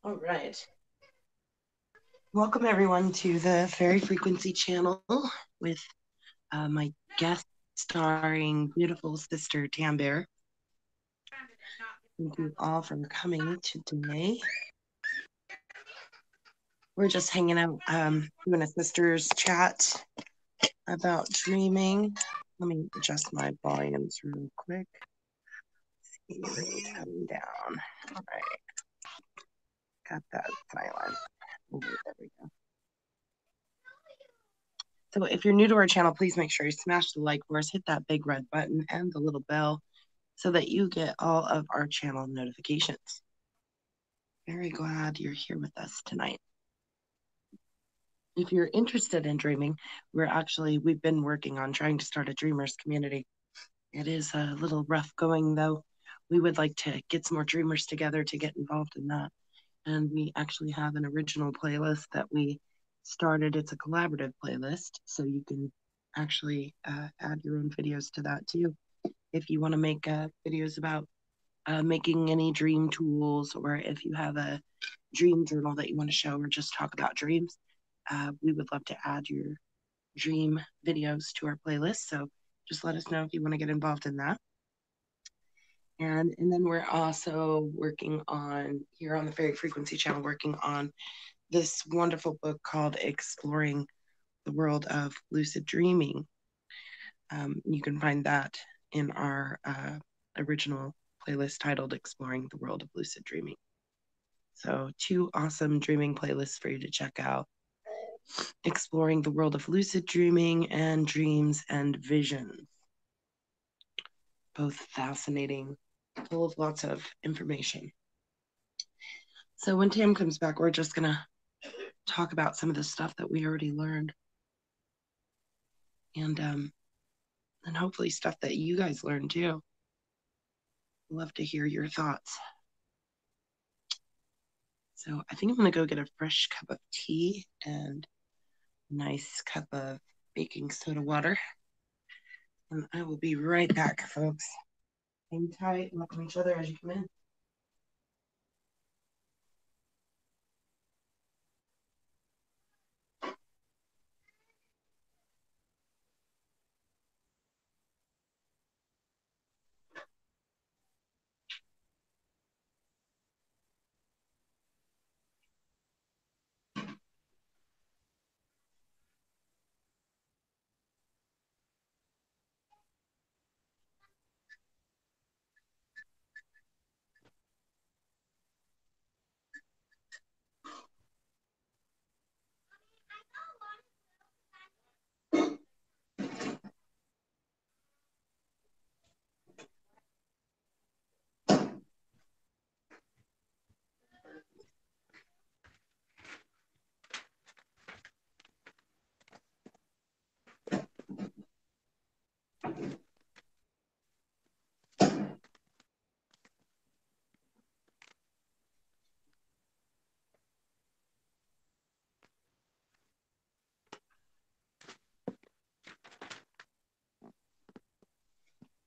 All right. Welcome everyone to the Fairy Frequency channel with my guest starring beautiful sister Tambear. Thank you all for coming today. We're just hanging out, doing a sisters chat about dreaming. Let me adjust my volumes real quick. See, let me come down. All right. Got that silent. There we go. So if you're new to our channel, please make sure you smash the like for us, hit that big red button and the little bell so that you get all of our channel notifications. Very glad you're here with us tonight. If you're interested in dreaming, we've been working on trying to start a dreamers community. It is a little rough going though. We would like to get some more dreamers together to get involved in that. And we actually have an original playlist that we started. It's a collaborative playlist, so you can actually add your own videos to that too. If you want to make videos about making any dream tools, or if you have a dream journal that you want to show or just talk about dreams, we would love to add your dream videos to our playlist. So just let us know if you want to get involved in that. And then we're also working on, here on the Fairy Frequency channel, working on this wonderful book called Exploring the World of Lucid Dreaming. You can find that in our original playlist titled Exploring the World of Lucid Dreaming. So 2 awesome dreaming playlists for you to check out. Exploring the World of Lucid Dreaming and Dreams and Visions. Both fascinating, full of lots of information. So when Tam comes back, we're just going to talk about some of the stuff that we already learned. And hopefully stuff that you guys learned too. Love to hear your thoughts. So I think I'm going to go get a fresh cup of tea and a nice cup of baking soda water. And I will be right back, folks. Hang tight and welcome each other as you come in.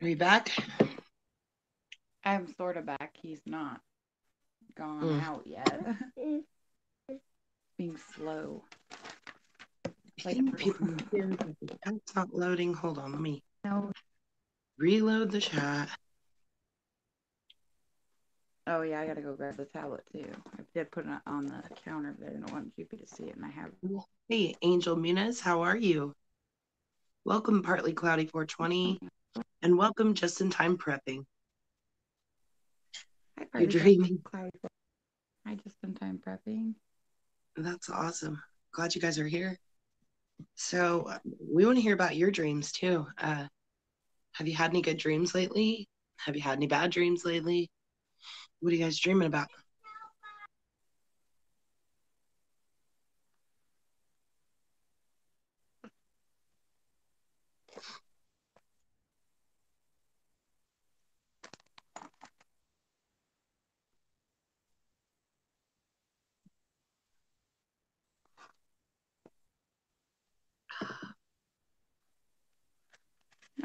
Are you back? I'm sort of back. He's not gone out yet. Being slow. Like people here, the chat's not loading. Hold on, let me No. reload the chat. Oh yeah, I gotta go grab the tablet too. I did put it on the counter, but I didn't want you to see it, and I have. Hey, Angel Muniz, how are you? Welcome, Partly Cloudy 420, and welcome Just in Time Prepping. Hi, You're dreaming. Cloudy. Hi, Just in Time Prepping. That's awesome. Glad you guys are here. So we want to hear about your dreams too. Have you had any good dreams lately? Have you had any bad dreams lately? What are you guys dreaming about?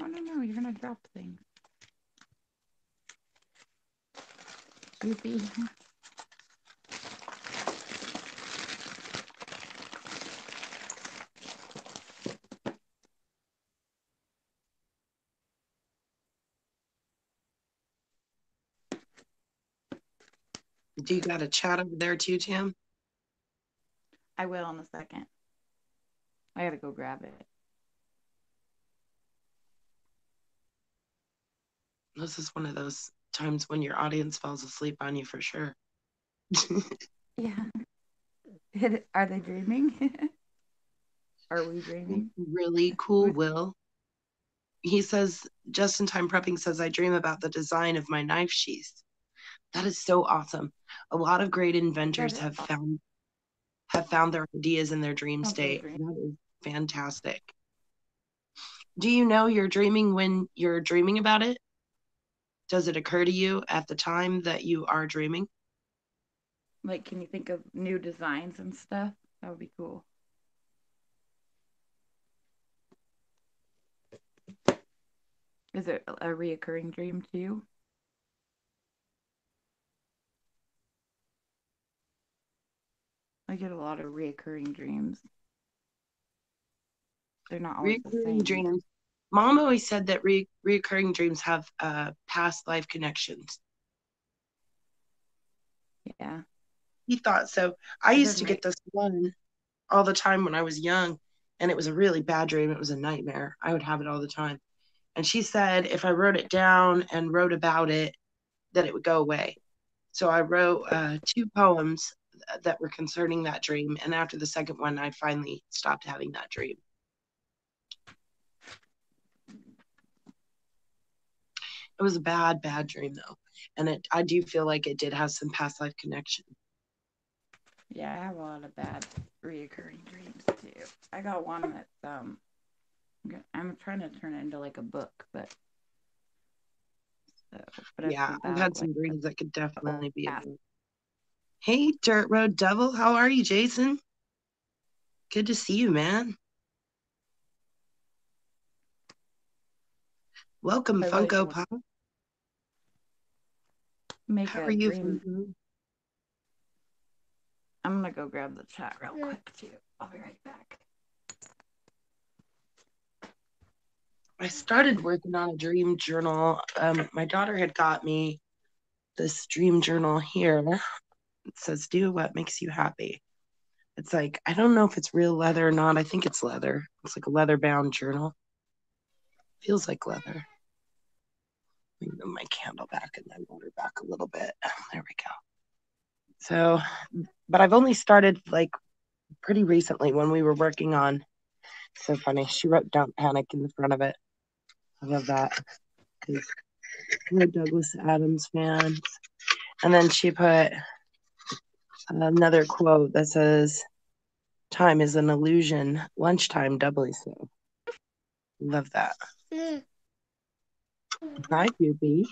No. You're gonna drop things. Goofy. Do you got a chat over there too, Tim? I will in a second. I gotta go grab it. This is one of those times when your audience falls asleep on you for sure. Yeah. Are they dreaming? Are we dreaming? Really cool, Will. He says, just in time prepping says, I dream about the design of my knife sheath. That is so awesome. A lot of great inventors That is have found their ideas in their dream sounds like a state. dream. That is fantastic. Do you know you're dreaming when you're dreaming about it? Does it occur to you at the time that you are dreaming? Like, can you think of new designs and stuff? That would be cool. Is it a reoccurring dream too? I get a lot of reoccurring dreams. They're not always the Reoccurring same. dreams. Mom always said that reoccurring dreams have past life connections. Yeah. He thought so. I It used doesn't to get make this one all the time when I was young, and it was a really bad dream. It was a nightmare. I would have it all the time. And she said if I wrote it down and wrote about it, that it would go away. So I wrote two poems that were concerning that dream. And after the second one, I finally stopped having that dream. It was a bad, bad dream, though. And I do feel like it did have some past life connection. Yeah, I have a lot of bad reoccurring dreams too. I got one that's I'm trying to turn it into like a book, but it's Yeah, I've about had like some dreams that could old definitely be a past. book. Hey, Dirt Road Devil, how are you, Jason? Good to see you, man. Welcome, I really Funko should Pop. make How are a you, dream. Funko? I'm gonna go grab the chat real quick too. I'll be right back. I started working on a dream journal. My daughter had got me this dream journal here. It says, do what makes you happy. It's like, I don't know if it's real leather or not. I think it's leather. It's like a leather bound journal. Feels like leather. Let me move my candle back and then water back a little bit. There we go. So, but I've only started like pretty recently when we were working on. So funny. She wrote "Don't Panic" in the front of it. I love that because we're Douglas Adams fans. And then she put another quote that says, "Time is an illusion. Lunchtime doubly so." Love that. Hi, Doopy.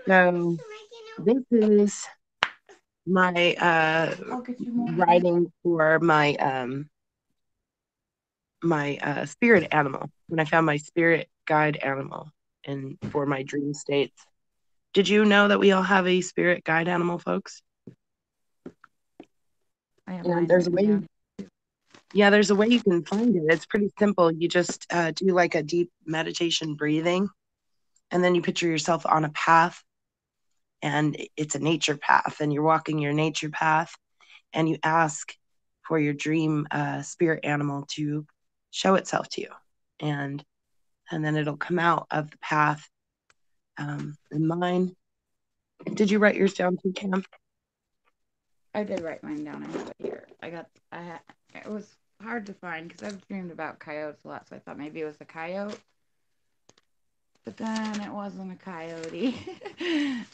So this is my I'll get you more. writing for my spirit animal when I found my spirit guide animal and for my dream states. Did you know that we all have a spirit guide animal, folks? I have And mine there's a written way, down. yeah, there's a way you can find it. It's pretty simple. You just do like a deep meditation breathing, and then you picture yourself on a path, and it's a nature path, and you're walking your nature path, and you ask for your dream spirit animal to show itself to you, and then it'll come out of the path. And mine, did you write yours down too, Cam? I did write mine down. I have it here. It was hard to find because I've dreamed about coyotes a lot, so I thought maybe it was a coyote. But then it wasn't a coyote. Where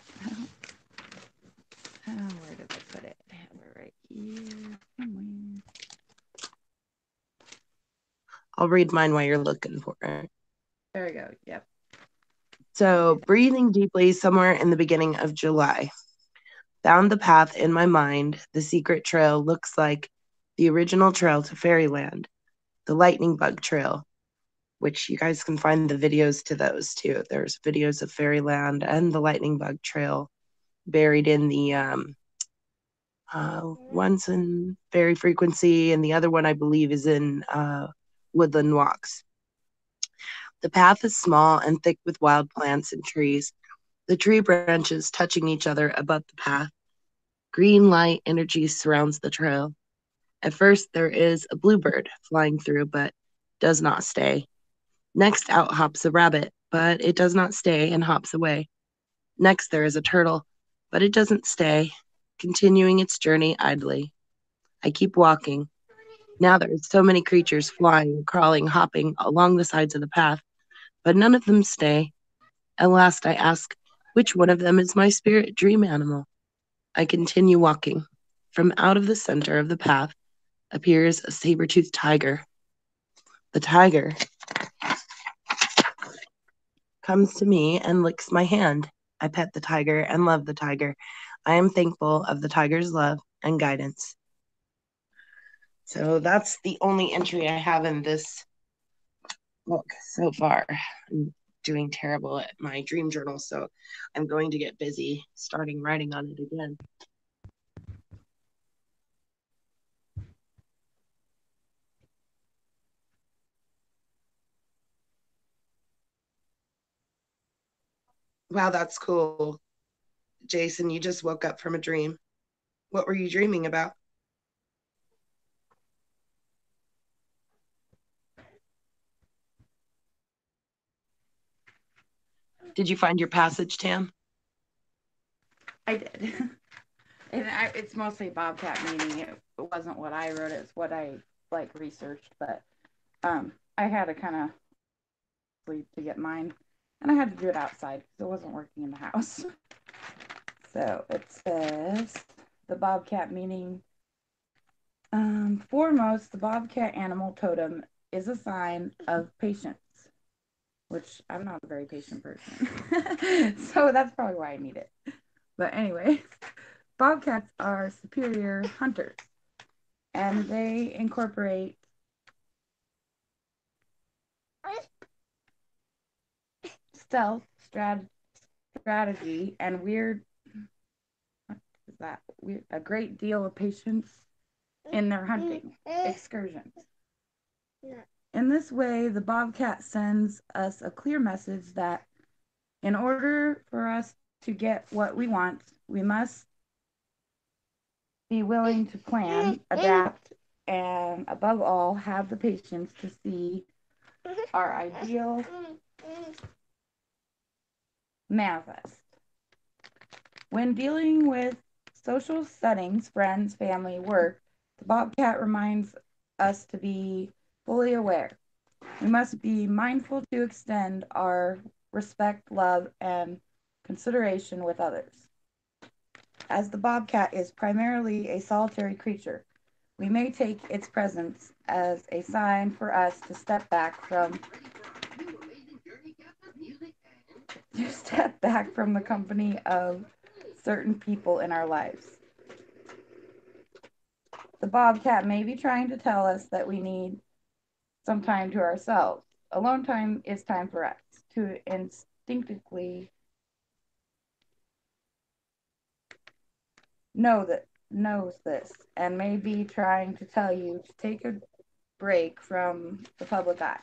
did I put it? I have it right here somewhere. I'll read mine while you're looking for it. There we go. Yep. So, breathing deeply somewhere in the beginning of July. Found the path in my mind. The secret trail looks like the original trail to fairyland. the lightning bug trail, which you guys can find the videos to those too. There's videos of Fairyland and the lightning bug trail buried in the one's in Fairy Frequency, and the other one I believe is in Woodland Walks. The path is small and thick with wild plants and trees, the tree branches touching each other above the path. Green light energy surrounds the trail. At first, there is a bluebird flying through, but does not stay. Next, out hops a rabbit, but it does not stay and hops away. Next, there is a turtle, but it doesn't stay, continuing its journey idly. I keep walking. Now there are so many creatures flying, crawling, hopping along the sides of the path, but none of them stay. At last, I ask, which one of them is my spirit dream animal? I continue walking. From out of the center of the path appears a saber-toothed tiger. The tiger comes to me and licks my hand. I pet the tiger and love the tiger. I am thankful of the tiger's love and guidance. So that's the only entry I have in this book so far. I'm doing terrible at my dream journal, so I'm going to get busy starting writing on it again. Wow, that's cool. Jason, you just woke up from a dream. What were you dreaming about? Did you find your passage, Tam? I did. It's mostly Bobcat meaning. It wasn't what I wrote. It's what I like researched. But I had to kind of sleep to get mine, and I had to do it outside because it wasn't working in the house. So it says the Bobcat meaning. Foremost, the Bobcat animal totem is a sign of patience, which I'm not a very patient person. So that's probably why I need it. But anyway, bobcats are superior hunters, and they incorporate stealth, strategy, and what is that? A great deal of patience in their hunting excursions. In this way, the bobcat sends us a clear message that in order for us to get what we want, we must be willing to plan, adapt, and above all, have the patience to see our ideal manifest. When dealing with social settings, friends, family, work, the Bobcat reminds us to be fully aware. We must be mindful to extend our respect, love, and consideration with others. As the bobcat is primarily a solitary creature, we may take its presence as a sign for us to step back from the company of certain people in our lives. The bobcat may be trying to tell us that we need some time to ourselves. Alone time is time for us to instinctively knows this and may be trying to tell you to take a break from the public eye.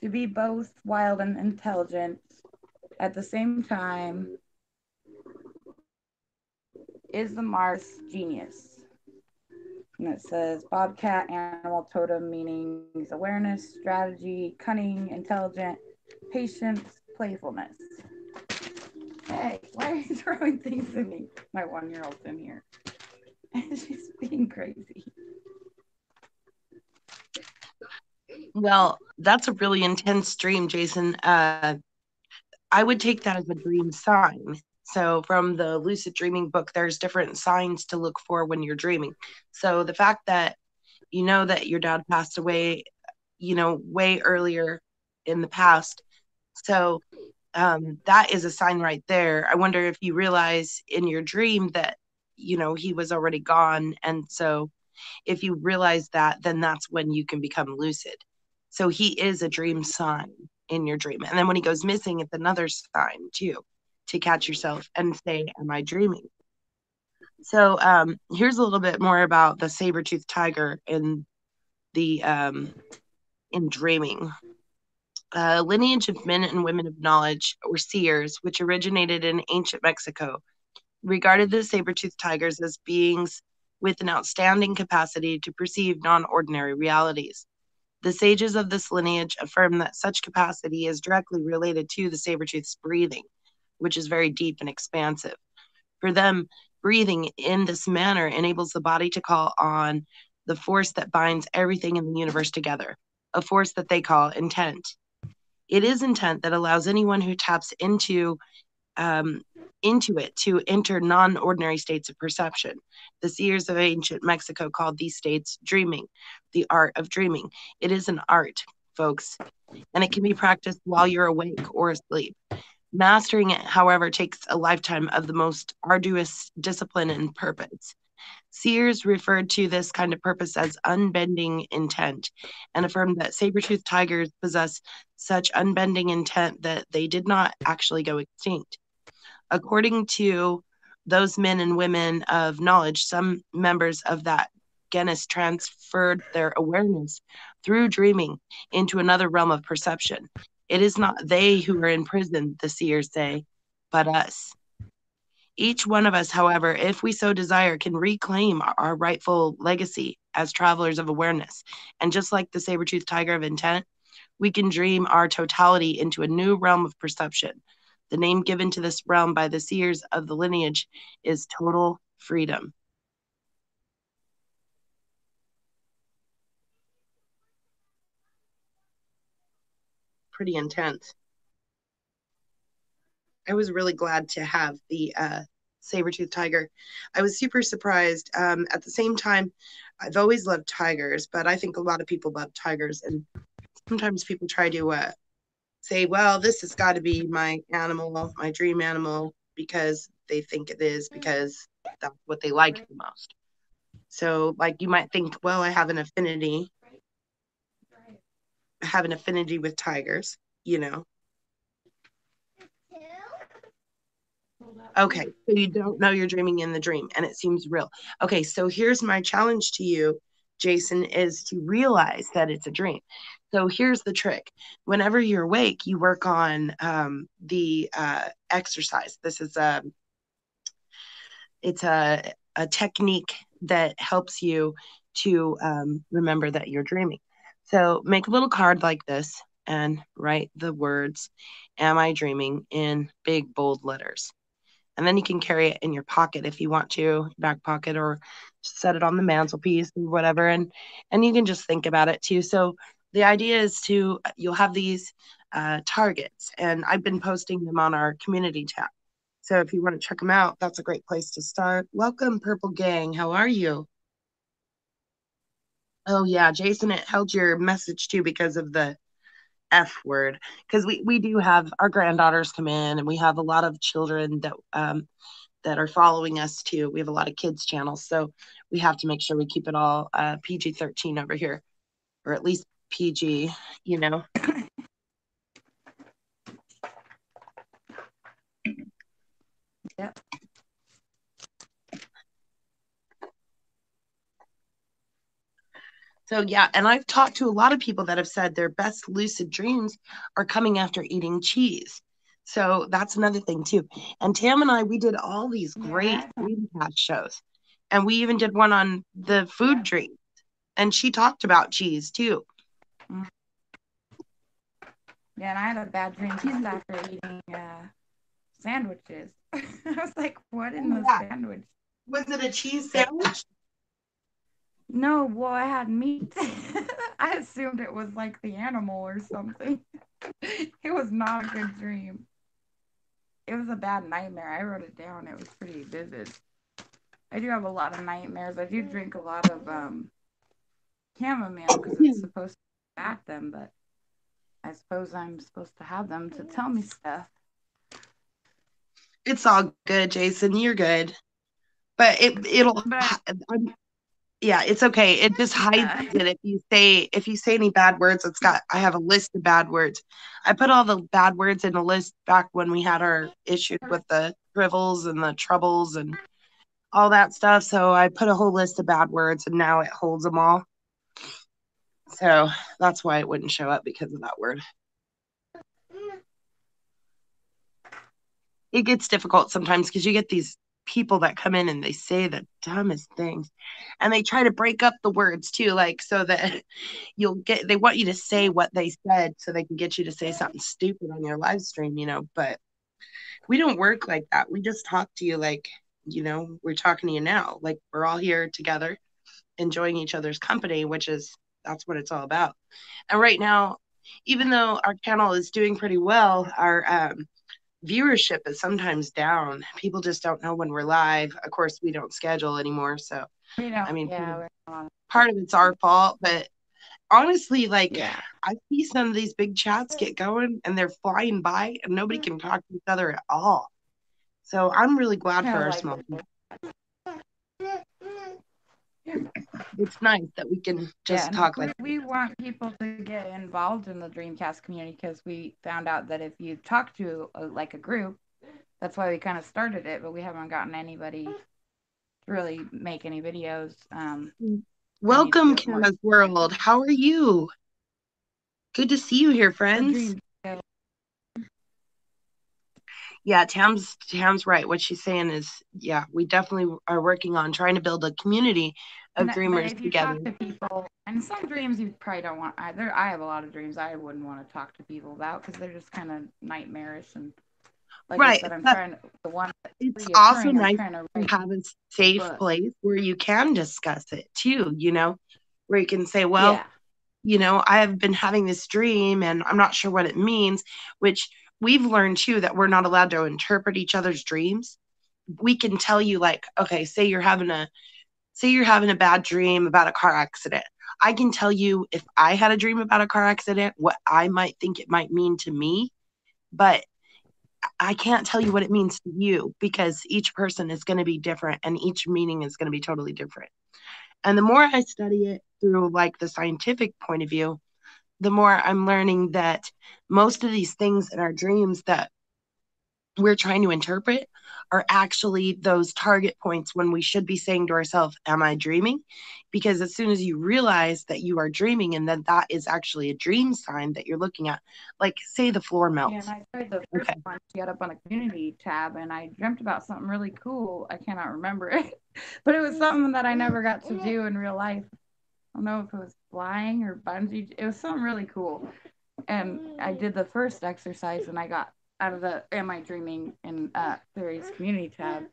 To be both wild and intelligent at the same time is the Mars genius. And it says bobcat animal totem meanings awareness, strategy, cunning, intelligent, patience, playfulness. Hey, why are you throwing things at me? My 1-year-old's in here. She's being crazy. Well, that's a really intense dream, Jason. I would take that as a dream sign. So, from the lucid dreaming book, there's different signs to look for when you're dreaming. So, the fact that you know that your dad passed away, way earlier in the past. So, that is a sign right there. I wonder if you realize in your dream that, he was already gone. And so If you realize that, then that's when you can become lucid. So he is a dream sign in your dream. And then when he goes missing, it's another sign too, to catch yourself and say, am I dreaming? So here's a little bit more about the saber-toothed tiger the in dreaming. A lineage of men and women of knowledge, or seers, which originated in ancient Mexico, regarded the saber-toothed tigers as beings with an outstanding capacity to perceive non-ordinary realities. The sages of this lineage affirm that such capacity is directly related to the saber-tooth's breathing, which is very deep and expansive. For them, breathing in this manner enables the body to call on the force that binds everything in the universe together, a force that they call intent. It is intent that allows anyone who taps um, into it to enter non-ordinary states of perception. The seers of ancient Mexico called these states dreaming, the art of dreaming. It is an art, folks, and it can be practiced while you're awake or asleep. Mastering it, however, takes a lifetime of the most arduous discipline and purpose. Seers referred to this kind of purpose as unbending intent and affirmed that saber-toothed tigers possess such unbending intent that they did not actually go extinct. According to those men and women of knowledge, some members of that genus transferred their awareness through dreaming into another realm of perception. It is not they who are in prison, the seers say, but us. Each one of us, however, if we so desire, can reclaim our rightful legacy as travelers of awareness. And just like the saber-toothed tiger of intent, we can dream our totality into a new realm of perception. The name given to this realm by the seers of the lineage is total freedom. Pretty intense. I was really glad to have the saber-toothed tiger. I was super surprised. At the same time, I've always loved tigers, but I think a lot of people love tigers. And sometimes people try to say, well, this has got to be my animal, my dream animal, because they think it is, because that's what they like the most. So, like, you might think, well, have an affinity with tigers, you know. Okay, so you don't know you're dreaming in the dream and it seems real. Okay, so here's my challenge to you, Jason, is to realize that it's a dream. So here's the trick. Whenever you're awake, you work on the exercise. It's a technique that helps you to remember that you're dreaming. So make a little card like this and write the words, am I dreaming, in big, bold letters. And then you can carry it in your pocket if you want to, back pocket, or set it on the mantelpiece or whatever. And you can just think about it too. So the idea is you'll have these targets, and I've been posting them on our community tab. So if you want to check them out, that's a great place to start. Welcome, Purple Gang. How are you? Oh yeah, Jason, it held your message too because of the F word. Because we do have our granddaughters come in, and we have a lot of children that are following us too. We have a lot of kids channels, so we have to make sure we keep it all PG-13 over here, or at least PG, you know. Yep. So yeah, and I've talked to a lot of people that have said their best lucid dreams are coming after eating cheese. So that's another thing too. And Tam and I, we did all these great Yeah. Dreamcast shows, and we even did one on the food dream. And she talked about cheese too. Mm. Yeah, and I had a bad dream too after eating sandwiches. I was like, what in Oh the yeah, sandwich? was it a cheese sandwich? No, well, I had meat. I assumed it was like the animal or something. It was not a good dream. It was a bad nightmare. I wrote it down. It was pretty vivid. I do have a lot of nightmares. I do drink a lot of chamomile because it's supposed to back them, but I suppose I'm supposed to have them to tell me stuff. It's all good, Jason. You're good. But But Yeah, it's okay. It just hides Yeah. it if you say any bad words, I have a list of bad words. I put all the bad words in a list back when we had our issues with the trivels and the troubles and all that stuff. So I put a whole list of bad words and now it holds them all. So that's why it wouldn't show up because of that word. It gets difficult sometimes because you get these people that come in and they say the dumbest things and they try to break up the words too, like so that they want you to say what they said so they can get you to say something stupid on your live stream, but we don't work like that. We just talk to you like, we're talking to you now. Like we're all here together enjoying each other's company, that's what it's all about. And right now, even though our channel is doing pretty well, our viewership is sometimes down. People just don't know when we're live. Of course, we don't schedule anymore. So, We don't. I mean, Yeah, we're on. part of it's our fault, but honestly, like Yeah. I see some of these big chats get going and they're flying by and nobody can talk to each other at all. So I'm really glad for Kind of our like small this. group. It's nice that we can Yeah, just and talk like we want people to get involved in the Dreamcast community because we found out that if you talk to like a group, that's why we kind of started it, but we haven't gotten anybody to really make any videos. I need to do welcome, it more. Kana's World. How are you? Good to see you here, The friends. dream. Yeah, Tam's right. What she's saying is, yeah, we definitely are working on trying to build a community of But dreamers if you together. talk to people, and some dreams you probably don't want either. I have a lot of dreams I wouldn't want to talk to people about because they're just kind of nightmarish. And like I Right. said, But the one that's it's also reoccurring, I'm nice trying to to write have a a safe book. place where you can discuss it too, where you can say, well, Yeah. I have been having this dream and I'm not sure what it means, which we've learned too that we're not allowed to interpret each other's dreams. We can tell you like, okay, say you're having a bad dream about a car accident. I can tell you if I had a dream about a car accident, what I might think it might mean to me, but I can't tell you what it means to you because each person is going to be different and each meaning is going to be totally different. And the more I study it through like the scientific point of view, the more I'm learning that most of these things in our dreams that we're trying to interpret are actually those target points when we should be saying to ourselves, am I dreaming? Because as soon as you realize that you are dreaming and that that is actually a dream sign that you're looking at, like say the floor Yeah, and melts. I tried the first Okay. one. She got up on a community tab, and I dreamt about something really cool. I cannot remember it, but it was something that I never got to do in real life. I don't know if it was flying or bungee. It was something really cool. And I did the first exercise, and I got out of the Am I Dreaming in Fairies community tab,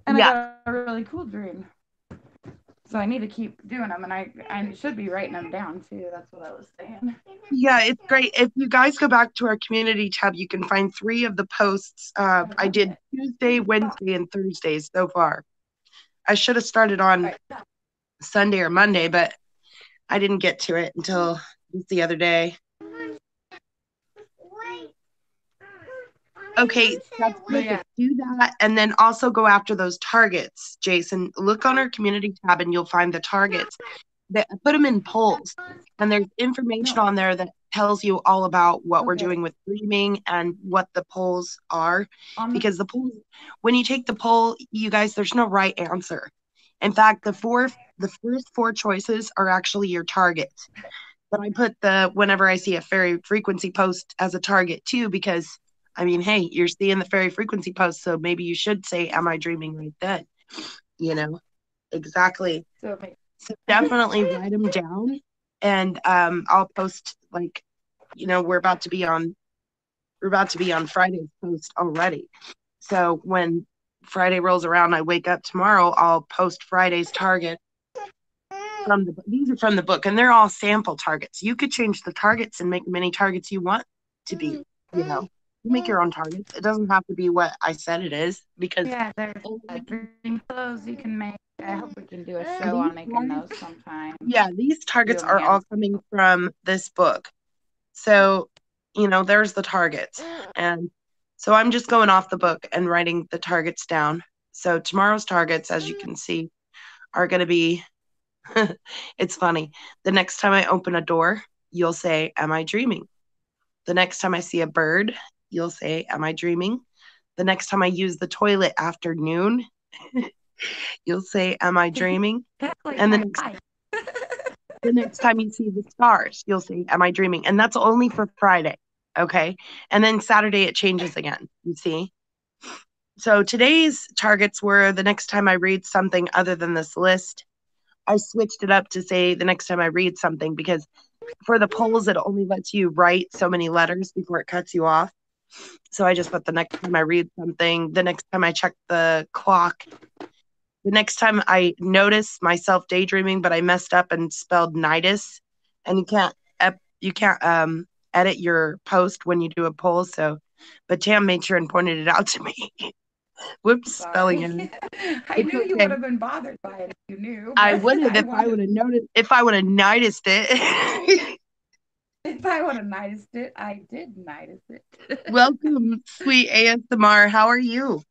and I Yeah. got a really cool dream. So I need to keep doing them, and I should be writing them down too. That's what I was saying. Yeah, it's great. If you guys go back to our community tab, you can find three of the posts. I did Tuesday, Wednesday, and Thursday so far. I should have started on Sunday or Monday, but I didn't get to it until just the other day. Okay, that's But perfect. yeah, Do that and then also go after those targets, Jason. Look on our community tab and you'll find the targets. That put them in polls. And there's information no, on there that tells you all about what we're okay. doing with dreaming and what the polls are. On the Because the polls, when you take the poll, you guys, there's no right answer. In fact, the first four choices are actually your targets. But I put whenever I see a fairy frequency post as a target too, because I mean, hey, you're seeing the fairy frequency post, so maybe you should say, am I dreaming right then? You know, exactly. so So definitely write them down and I'll post like, we're about to be on Friday's post already. So when Friday rolls around, I wake up tomorrow, I'll post Friday's target these are from the book and they're all sample targets. You could change the targets and make many targets you want to be, you know. You make your own targets. It doesn't have to be what I said it is because yeah, there's dream pillows you can make. I hope we can do a show these on making those targets, sometime. yeah, these Do targets them are all hands. coming from this book. So, there's the targets. And so I'm just going off the book and writing the targets down. So tomorrow's targets, as you can see, are going to be It's funny. The next time I open a door, you'll say, "Am I dreaming?" The next time I see a bird, you'll say, "Am I dreaming?" The next time I use the toilet after noon, you'll say, "Am I dreaming?" That's like And my life. the next time you see the stars, you'll say, "Am I dreaming?" And that's only for Friday. Okay. And then Saturday it changes again. You see? So today's targets were the next time I read something other than this list. I switched it up to say the next time I read something because for the polls, it only lets you write so many letters before it cuts you off. So I just put the next time I read something, the next time I check the clock, the next time I notice myself daydreaming, but I messed up and spelled nidus, and you can't edit your post when you do a poll. So, but Tam made sure and pointed it out to me. Whoops, spelling Sorry. error. I It's knew you okay. would have been bothered by it if you knew, I but would have I if I wanted would have noticed if I would have noticed it. if I would have noticed it, I did notice it. Welcome, sweet ASMR. How are you?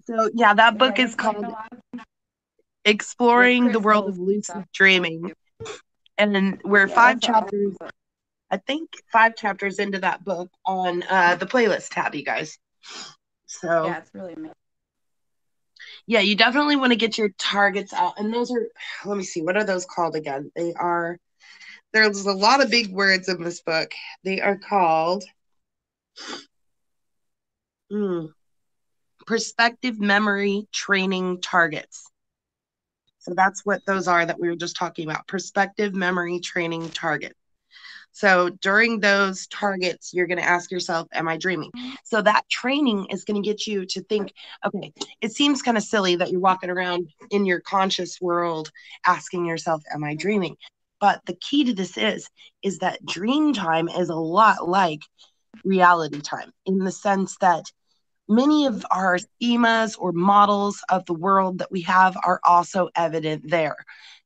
So yeah, that Yeah, book you're is playing called a lot with Exploring the World crystals of and Lucid stuff. Dreaming. And we're Yeah, five that's an awesome chapters, book. I think 5 chapters into that book on the playlist tab, you guys. So Yeah, it's really amazing. yeah, you definitely want to get your targets out. And those are, let me see, what are those called again? There's a lot of big words in this book. They are called hmm, perspective memory training targets. So that's what those are that we were just talking about, perspective memory training targets. So during those targets, you're going to ask yourself, am I dreaming? So that training is going to get you to think, okay, it seems kind of silly that you're walking around in your conscious world asking yourself, am I dreaming? But the key to this is that dream time is a lot like reality time in the sense that many of our schemas or models of the world that we have are also evident there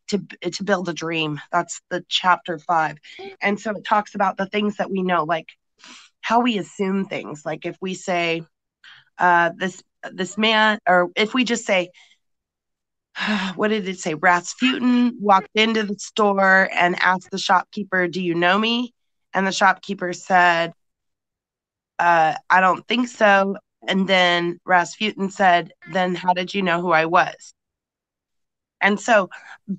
to build a dream. That's the chapter 5. And so it talks about the things that we know, like how we assume things. Like if we say this man, or if we just say, what did it say? Rasputin walked into the store and asked the shopkeeper, "Do you know me?" And the shopkeeper said, "I don't think so." And then Rasputin said, "Then how did you know who I was?" And so,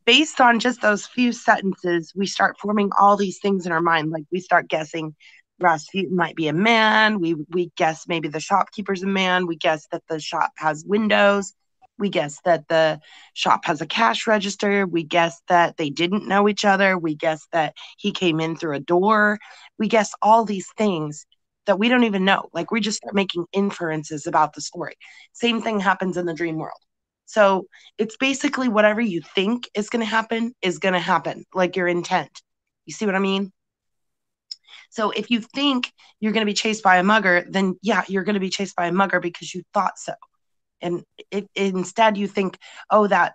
based on just those few sentences, we start forming all these things in our mind. Like we start guessing Rasputin might be a man. We guess maybe the shopkeeper's a man. We guess that the shop has windows. We guess that the shop has a cash register. We guess that they didn't know each other. We guess that he came in through a door. We guess all these things that we don't even know. Like we just start making inferences about the story. Same thing happens in the dream world. So it's basically whatever you think is going to happen, like your intent. You see what I mean? So if you think you're going to be chased by a mugger, then yeah, you're going to be chased by a mugger because you thought so. And if instead you think, oh, that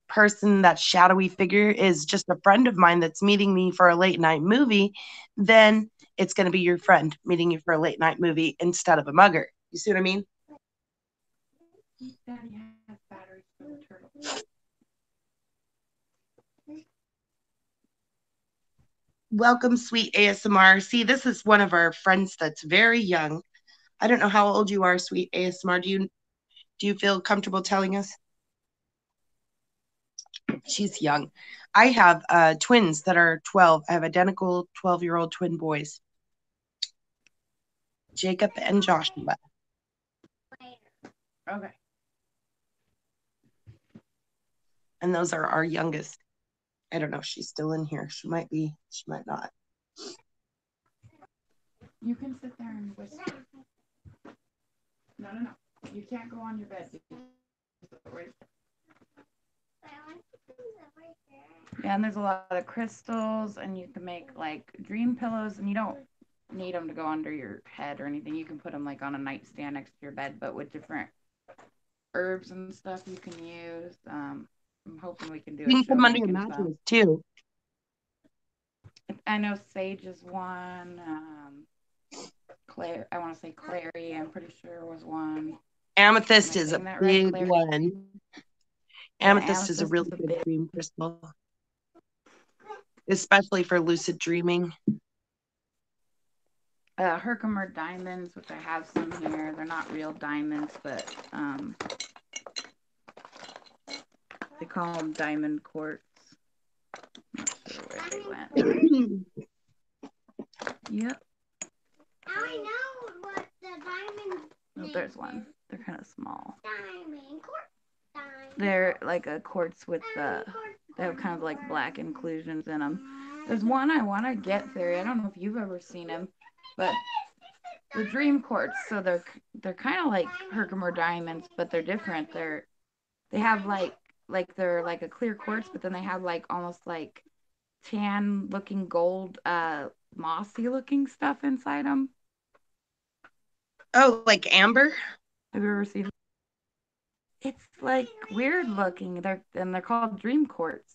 person, that shadowy figure is just a friend of mine that's meeting me for a late night movie, then it's going to be your friend meeting you for a late night movie instead of a mugger. You see what I mean? Daddy has batteries for the turtle. Welcome, sweet ASMR. See, this is one of our friends that's very young. I don't know how old you are, sweet ASMR. Do you feel comfortable telling us? She's young. I have twins that are 12. I have identical 12-year-old twin boys, Jacob and Joshua. Okay. And those are our youngest. I don't know if she's still in here. She might be, she might not. You can sit there and whisper. No, no, no. You can't go on your bed. Yeah, and there's a lot of crystals, and you can make like dream pillows, and you don't need them to go under your head or anything. You can put them like on a nightstand next to your bed, but with different herbs and stuff you can use. I'm hoping we can do a You can put show them under your making some. mattress too. I know sage is one. Claire, I want to say Clary. I'm pretty sure was one. Am Amethyst I is a saying that right, big Clary? one. Amethyst is a really is a good big. dream crystal, especially for lucid dreaming. Herkimer diamonds, which I have some here. They're not real diamonds, but they call them diamond quartz. Not sure where they went. Yep. I know what the diamond. Oh, there's one. They're kind of small. Diamond quartz. They're like a quartz with they have kind of like black inclusions in them. There's one I want to get, Fairy. I don't know if you've ever seen them, but the dream quartz. So they're kind of like Herkimer diamonds, but they're different. They have like they're like a clear quartz, but then they have like almost like tan looking gold, mossy looking stuff inside them. Oh, like amber? Have you ever seen? It's like weird looking. They're called dream quartz.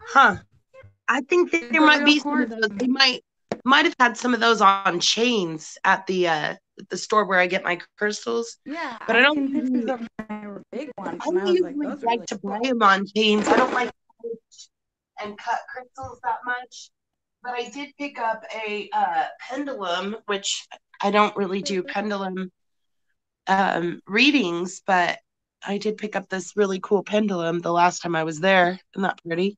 Huh. I think there The might real be some of quartz. those. They might have had some of those on chains at the store where I get my crystals. Yeah, But I I've don't seen pictures usually of them. They were big ones, I and don't I was like, usually those are like really to buy cool. them on chains. I don't like to touch and cut crystals that much. But I did pick up a pendulum, which I don't really do pendulum readings, but I did pick up this really cool pendulum the last time I was there. Isn't that pretty?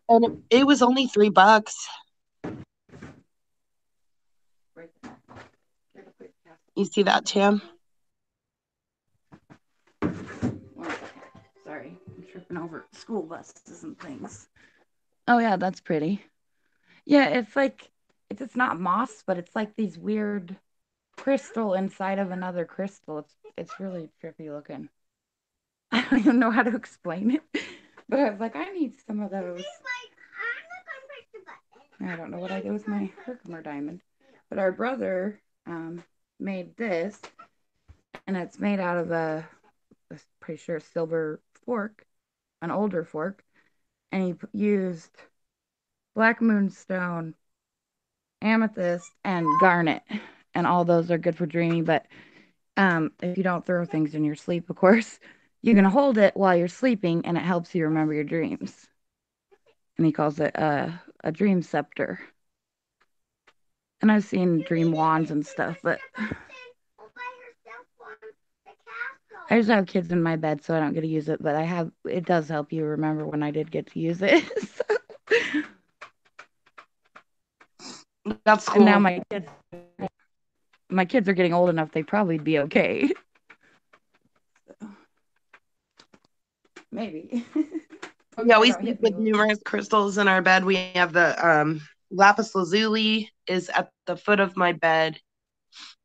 And it was only $3. You see that, Tim? Sorry, I'm tripping over school buses and things. Oh yeah, that's pretty. Yeah, it's like it's not moss, but it's like these weird crystal inside of another crystal. It's really trippy looking. I don't even know how to explain it, but I was like, I need some of those. I don't know what I do with my Herkimer diamond, but our brother made this, and it's made out of a pretty sure silver fork, an older fork, and he used black moonstone, amethyst, and garnet, and all those are good for dreaming. But if you don't throw things in your sleep, of course, you can hold it while you're sleeping, and it helps you remember your dreams. And he calls it a dream scepter. And I've seen dream wands and stuff, but I just have kids in my bed, so I don't get to use it. But it does help you remember when I did get to use it. That's cool. And now my kids are getting old enough; they probably be okay. Maybe. Yeah, we sleep with numerous crystals in our bed. We have the lapis lazuli is at the foot of my bed.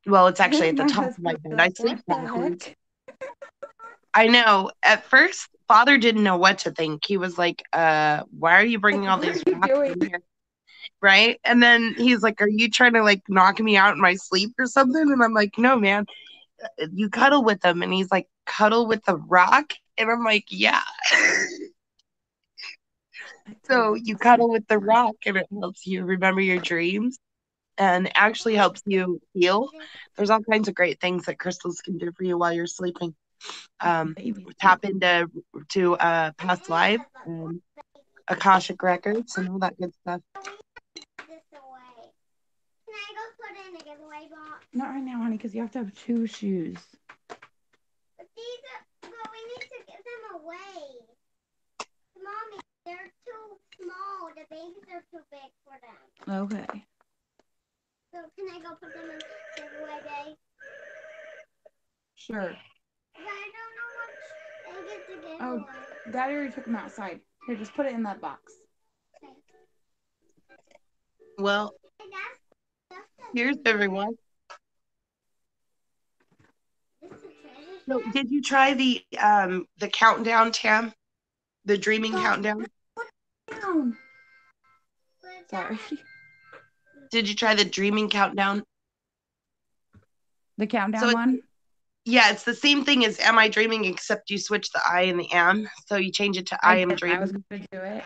Well, it's actually at the top of my bed. I sleep backwards. I know. At first, Father didn't know what to think. He was like, why are you bringing all these rocks in here? Right? And then he's like, are you trying to like knock me out in my sleep or something? And I'm like, no, man. You cuddle with them. And he's like, cuddle with the rock? And I'm like, yeah. So you cuddle with the rock and it helps you remember your dreams and actually helps you heal. There's all kinds of great things that crystals can do for you while you're sleeping. Tap into past life and Akashic records and all that good stuff. Can I go put it in a giveaway box? Not right now, honey, because you have to have 2 shoes. But we need to give them away. Mommy, they're too small. The babies are too big for them. Okay. So can I go put them in the giveaway day? Sure. I don't know what they get to give away. Daddy already took them outside. Here, just put it in that box. Okay. Well, here's everyone. So, did you try the countdown, Tam? The dreaming countdown? Sorry. Did you try the dreaming countdown? The countdown one? Yeah, it's the same thing as Am I Dreaming, except you switch the I and the am. So you change it to I am dreaming. I was going to do it.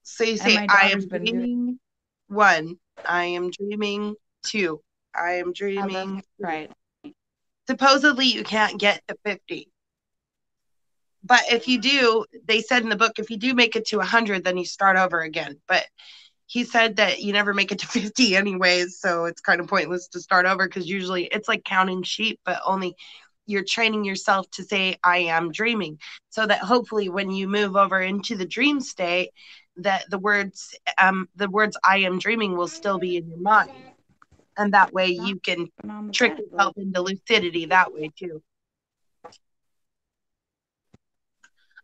So you say I am dreaming 1, I am dreaming 2, I am dreaming. Right. Supposedly you can't get to 50. But if you do, they said in the book, if you do make it to 100, then you start over again. But he said that you never make it to 50 anyways, so it's kind of pointless to start over because usually it's like counting sheep, but only you're training yourself to say I am dreaming, so that hopefully when you move over into the dream state, that the words I am dreaming will still be in your mind, and that way you can But on the trick bed, yourself into lucidity that way too.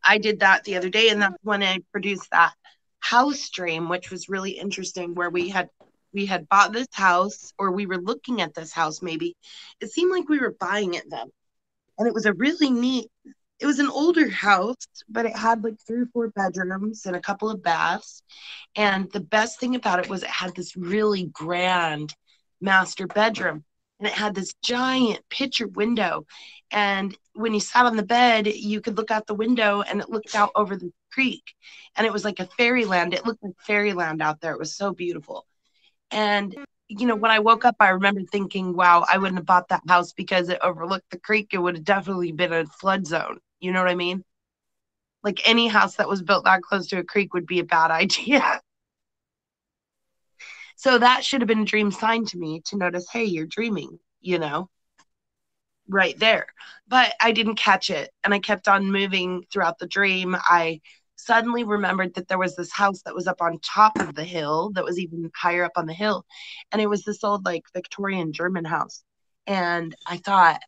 I did that the other day, and that's when I produced that house dream, which was really interesting, where we had bought this house, or we were looking at this house maybe. It seemed like we were buying it then. And it was a really neat, it was an older house, but it had like 3 or 4 bedrooms and a couple of baths. And the best thing about it was it had this really grand master bedroom. And it had this giant picture window. And when you sat on the bed, you could look out the window and it looked out over the creek. And it was like a fairyland. It looked like fairyland out there. It was so beautiful. And when I woke up, I remember thinking, wow, I wouldn't have bought that house because it overlooked the creek. It would have definitely been a flood zone. You know what I mean? Like any house that was built that close to a creek would be a bad idea. So that should have been a dream sign to me to notice, hey, you're dreaming, right there. But I didn't catch it. And I kept on moving throughout the dream. I suddenly remembered that there was this house that was up on top of the hill that was even higher up on the hill. And it was this old, like, Victorian German house. And I thought,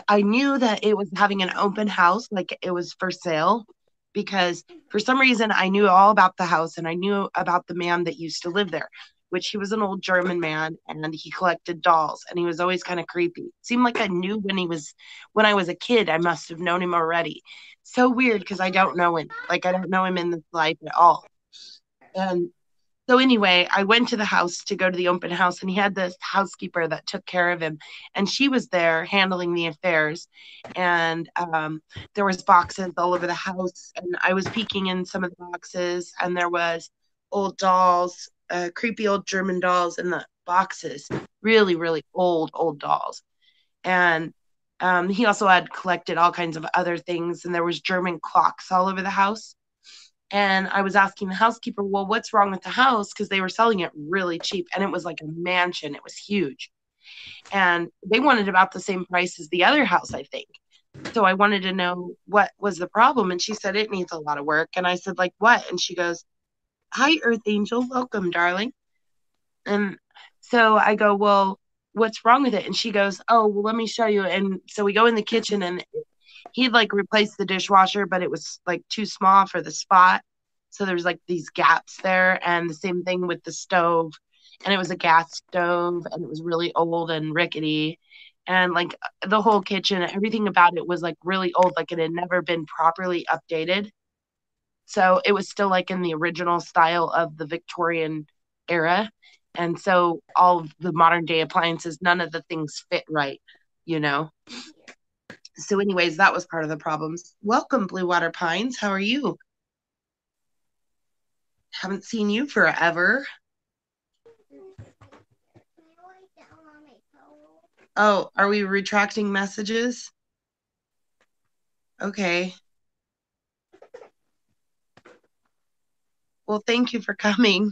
I knew that it was having an open house, like it was for sale, because for some reason I knew all about the house and I knew about the man that used to live there, which he was an old German man and he collected dolls and he was always kind of creepy. It seemed like I knew when I was a kid, I must have known him already. So weird because I don't know him. Like I don't know him in this life at all. And so anyway, I went to the house to go to the open house, and he had this housekeeper that took care of him, and she was there handling the affairs. And there was boxes all over the house, and I was peeking in some of the boxes, and there was old dolls, creepy old German dolls in the boxes, really, really old dolls. And he also had collected all kinds of other things, and there was German clocks all over the house. And I was asking the housekeeper, well, what's wrong with the house? Because they were selling it really cheap and it was like a mansion. It was huge. And they wanted about the same price as the other house, I think. So I wanted to know what was the problem. And she said, it needs a lot of work. And I said, like, what? And she goes, hi, Earth Angel. Welcome, darling. And so I go, well, what's wrong with it? And she goes, oh, well, let me show you. And so we go in the kitchen and he'd like replaced the dishwasher, but it was like too small for the spot. So there's like these gaps there. And the same thing with the stove. And it was a gas stove and it was really old and rickety. And like the whole kitchen, everything about it was like really old, like it had never been properly updated. So it was still like in the original style of the Victorian era. And so all of the modern day appliances, none of the things fit right, you know? So, anyways, that was part of the problems. Welcome, Blue Water Pines. How are you? Haven't seen you forever. Oh, are we retracting messages? Okay. Well, thank you for coming.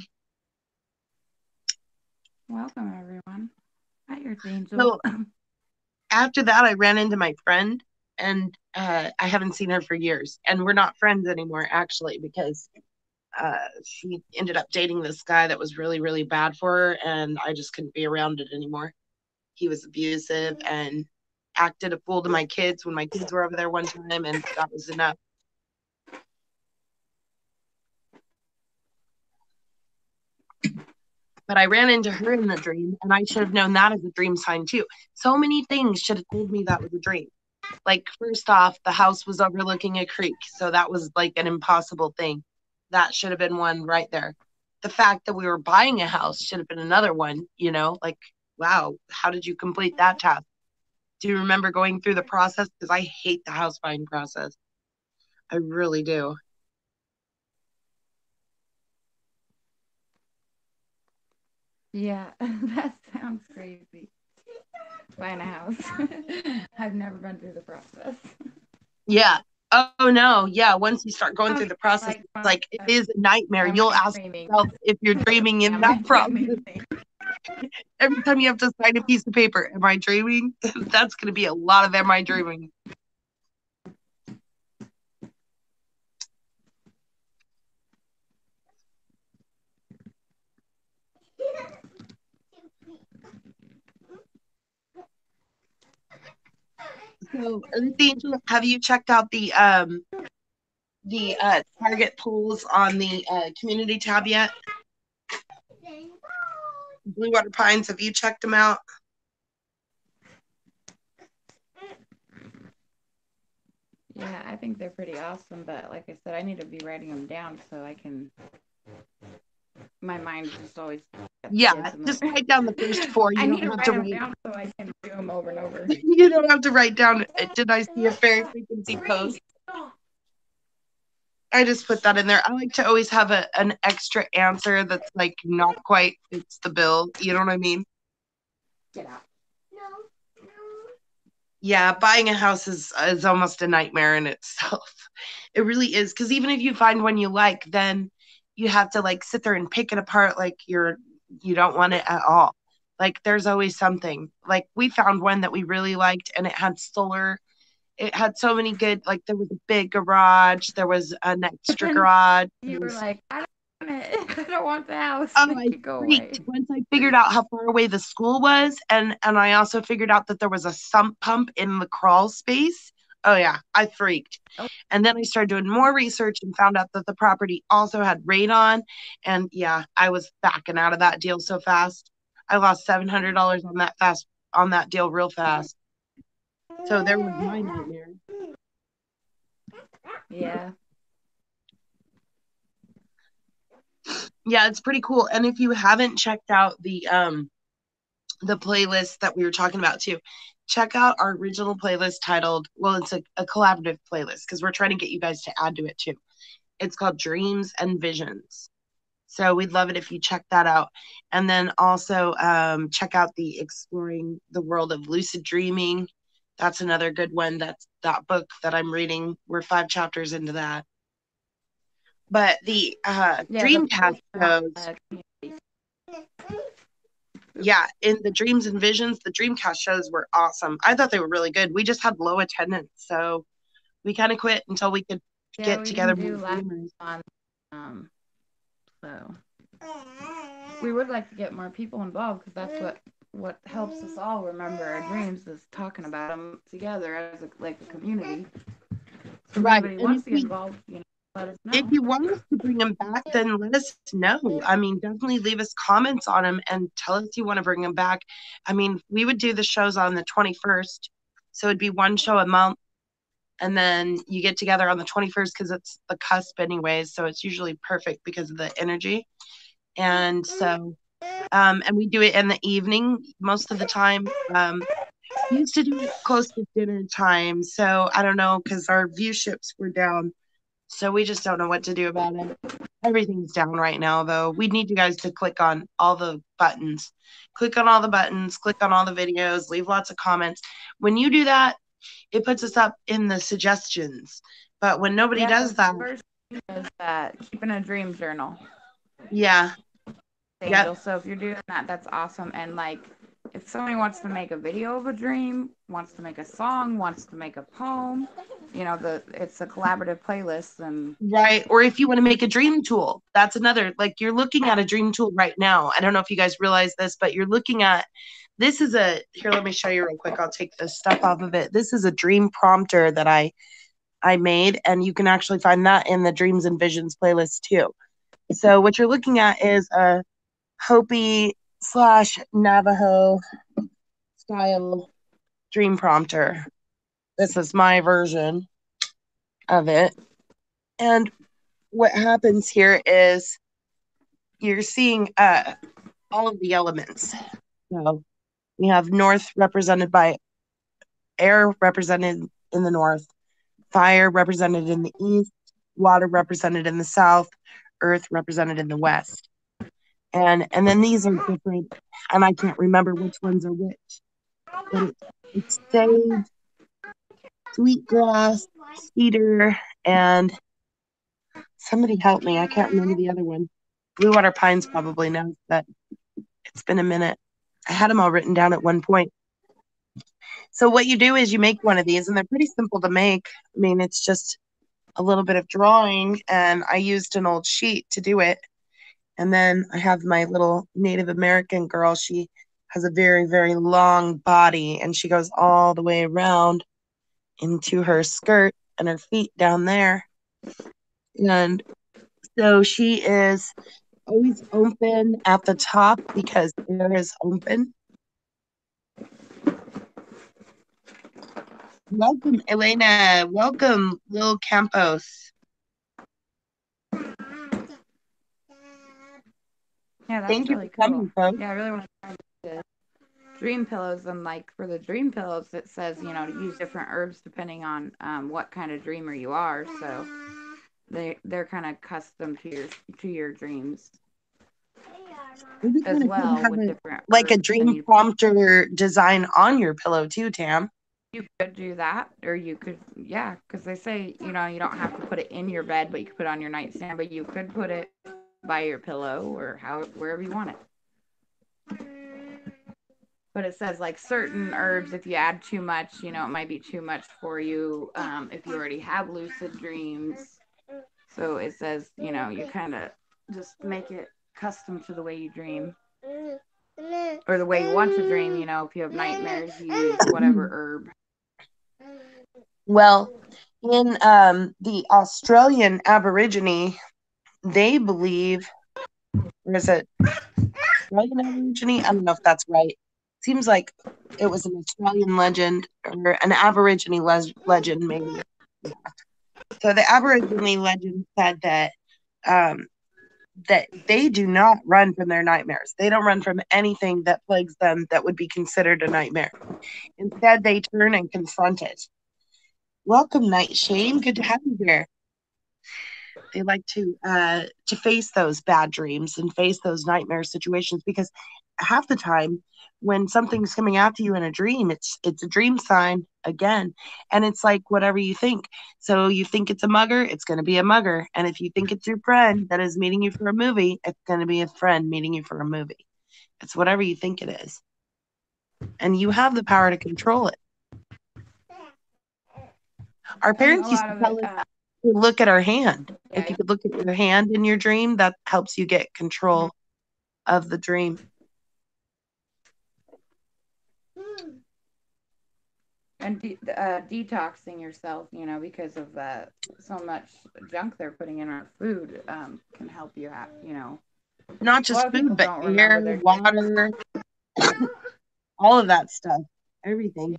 Welcome, everyone. Hi, Earth Angel. So, after that, I ran into my friend, and I haven't seen her for years. And we're not friends anymore, actually, because she ended up dating this guy that was really, really bad for her, and I just couldn't be around it anymore. He was abusive and acted a fool to my kids when my kids were over there one time, and that was enough. But I ran into her in the dream, and I should have known that as a dream sign too. So many things should have told me that was a dream. Like, first off, the house was overlooking a creek, so that was like an impossible thing. That should have been one right there. The fact that we were buying a house should have been another one, like, wow, how did you complete that task? Do you remember going through the process? Because I hate the house buying process. I really do. Yeah, that sounds crazy. Buying a house. I've never been through the process. Yeah. Oh no, yeah. Once you start going through the process, Like, it's like it is a nightmare. am You'll I ask dreaming? yourself if you're dreaming in Am I that process. dreaming? Every time you have to sign a piece of paper, am I dreaming? That's going to be a lot of am I dreaming. So, Earth Angel, have you checked out the target pools on the community tab yet? Blue Water Pines, have you checked them out? Yeah, I think they're pretty awesome, but like I said, I need to be writing them down so I can. My mind is just always Yeah, just write down the first four. I You need don't to have write to them write. down so I can do them over and over. You don't have to write down. Did I see a fairy frequency post? I just put that in there. I like to always have an extra answer that's like not quite fits the bill. You know what I mean? Get out. Yeah, buying a house is almost a nightmare in itself. It really is, because even if you find one you like, then you have to like sit there and pick it apart like you don't want it at all. Like there's always something. Like we found one that we really liked and it had solar. It had so many good, like there was a big garage, there was an extra garage. You were like, I don't want it. I don't want the house. Oh, Make I it go freaked away. once I figured out how far away the school was, and I also figured out that there was a sump pump in the crawl space. Oh yeah, I freaked. Oh. And then I started doing more research and found out that the property also had radon. And yeah, I was backing out of that deal so fast. I lost $700 on that deal real fast. So there was my nightmare. Yeah. Yeah, it's pretty cool. And if you haven't checked out the playlist that we were talking about too, check out our original playlist titled, well, it's a collaborative playlist because we're trying to get you guys to add to it too. It's called Dreams and Visions. So we'd love it if you check that out. And then also check out the Exploring the World of Lucid Dreaming. That's another good one. That's that book that I'm reading. We're 5 chapters into that. But the Dreamcast shows, yeah, in the Dreams and Visions, the Dreamcast shows were awesome. I thought they were really good. We just had low attendance, so we kind of quit until we could get we together didn't do with last dreamers. month, so we would like to get more people involved because that's what helps us all remember our dreams is talking about them together as a community. So if Right. anybody And wants to get involved, let us if know. you want us to bring them back, then let us know. I mean, definitely leave us comments on them and tell us you want to bring them back. I mean, we would do the shows on the 21st. So it'd be one show a month. And then you get together on the 21st because it's the cusp, anyways. So it's usually perfect because of the energy. And so, and we do it in the evening most of the time. Used to do it close to dinner time. So I don't know because our viewships were down. So we just don't know what to do about it. Everything's down right now, though. We need you guys to click on all the buttons. Click on all the buttons, click on all the videos, leave lots of comments. When you do that, it puts us up in the suggestions. But when nobody does that, first is keeping a dream journal. yeah. Angel. Yep. So if you're doing that, that's awesome. And like, if somebody wants to make a video of a dream, wants to make a song, wants to make a poem, it's a collaborative playlist. And right. Or if you want to make a dream tool, that's another. Like you're looking at a dream tool right now. I don't know if you guys realize this, but you're looking at this is here. Let me show you real quick. I'll take the stuff off of it. This is a dream prompter that I made, and you can actually find that in the Dreams and Visions playlist too. So what you're looking at is a Hopi / Navajo style dream prompter. This is my version of it. And what happens here is you're seeing all of the elements. So we have north represented by air represented in the north, fire represented in the east, water represented in the south, earth represented in the west. And then these are different, and I can't remember which ones are which, but it's sage, sweetgrass, cedar, and somebody help me. I can't remember the other one. Blue water pines probably knows, but it's been a minute. I had them all written down at one point. So what you do is you make one of these, and they're pretty simple to make. I mean, it's just a little bit of drawing, and I used an old sheet to do it. And then I have my little Native American girl. She has a very, very long body, and she goes all the way around into her skirt and her feet down there. And so she is always open at the top because air is open. Welcome, Elena. Welcome, Lil Campos. Yeah, that's Thank you really for cool. coming, folks. Yeah, I really want to try the dream pillows. And like for the dream pillows, it says, you know, to use different herbs depending on what kind of dreamer you are. So they're kind of custom to your dreams It'd be as kind of cool to well have with different like a herbs. And dream prompter design on your pillow too, Tam. you could do that, or you could, yeah, because they say, you know, you don't have to put it in your bed, but you could put it on your nightstand, but you could put it by your pillow or wherever you want it. But it says like certain herbs, if you add too much, you know, it might be too much for you if you already have lucid dreams. So it says, you know, you kind of just make it custom to the way you dream or the way you want to dream. You know, if you have nightmares, you use whatever herb. Well, in the Australian Aborigine, they believe, or is it Australian Aborigine? I don't know if that's right. Seems like it was an Australian legend or an Aborigine legend, maybe. Yeah. So the Aborigine legend said um, that they do not run from their nightmares. They don't run from anything that plagues them that would be considered a nightmare. Instead, they turn and confront it. Welcome, Nightshame. Good to have you here. They like to face those bad dreams and face those nightmare situations because half the time when something's coming after you in a dream, it's a dream sign again, and it's like whatever you think. So you think it's a mugger, it's going to be a mugger, and if you think it's your friend that is meeting you for a movie, it's going to be a friend meeting you for a movie. It's whatever you think it is, and you have the power to control it. Our And parents a used lot to of tell it, us to look at our hand. If yeah, you could look at your hand in your dream, that helps you get control of the dream. and detoxing yourself, you know, because of so much junk they're putting in our food can help you have, you know. Not A lot just of people food, but don't air, remember their water, all of that stuff, everything.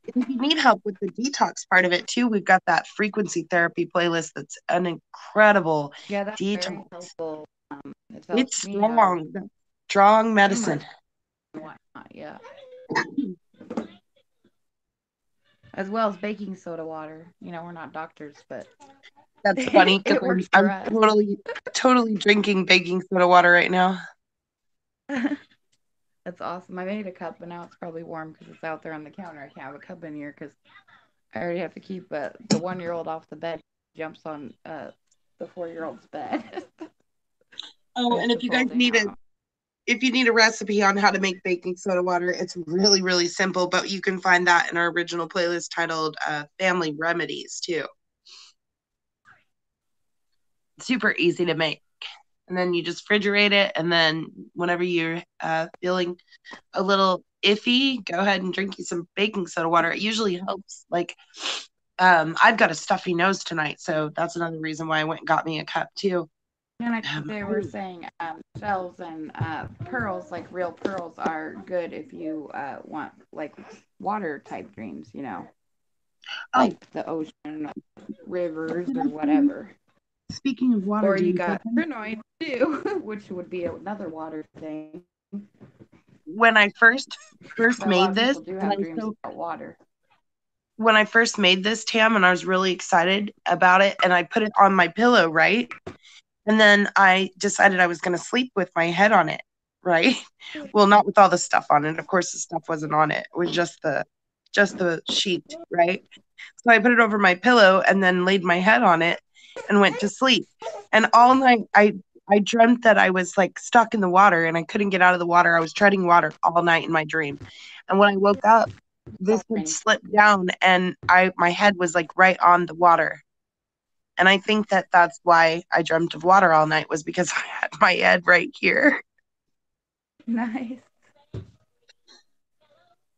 If you need help with the detox part of it too, we've got that frequency therapy playlist that's an incredible yeah, that's very detox. helpful. It It's helps me out strong, strong with medicine. tumors and whatnot, yeah. As well as baking soda water. You know, we're not doctors, but That's funny because it works for I'm us. totally drinking baking soda water right now. That's awesome. I made a cup, but now it's probably warm because it's out there on the counter. I can't have a cup in here because I already have to keep the 1-year-old off the bed. He jumps on the 4-year-old's bed. I Oh, have and to pull down. if you need a recipe on how to make baking soda water, it's really, really simple, but you can find that in our original playlist titled Family Remedies too. Super easy to make. And then you just refrigerate it. And then whenever you're feeling a little iffy, go ahead and drink you some baking soda water. It usually helps. Like, I've got a stuffy nose tonight, so that's another reason why I went and got me a cup too. And I think they were saying shells and pearls, like real pearls, are good if you want like water type dreams, you know, Oh, like the ocean, rivers, or whatever. speaking of water Or you dreams, got crinoid too, which would be another water thing. when I first But a lot made of this, people do and have dreams about water. when I first made this, Tam, and I was really excited about it, and I put it on my pillow, right? And then I decided I was going to sleep with my head on it. right? Well, not with all the stuff on it. Of course, the stuff wasn't on it. It was just the sheet, right? So I put it over my pillow and then laid my head on it and went to sleep. And all night I dreamt that I was like stuck in the water and I couldn't get out of the water. I was treading water all night in my dream. And when I woke up, this had slipped down and my head was like right on the water. And I think that that's why I dreamt of water all night, was because I had my head right here. Nice.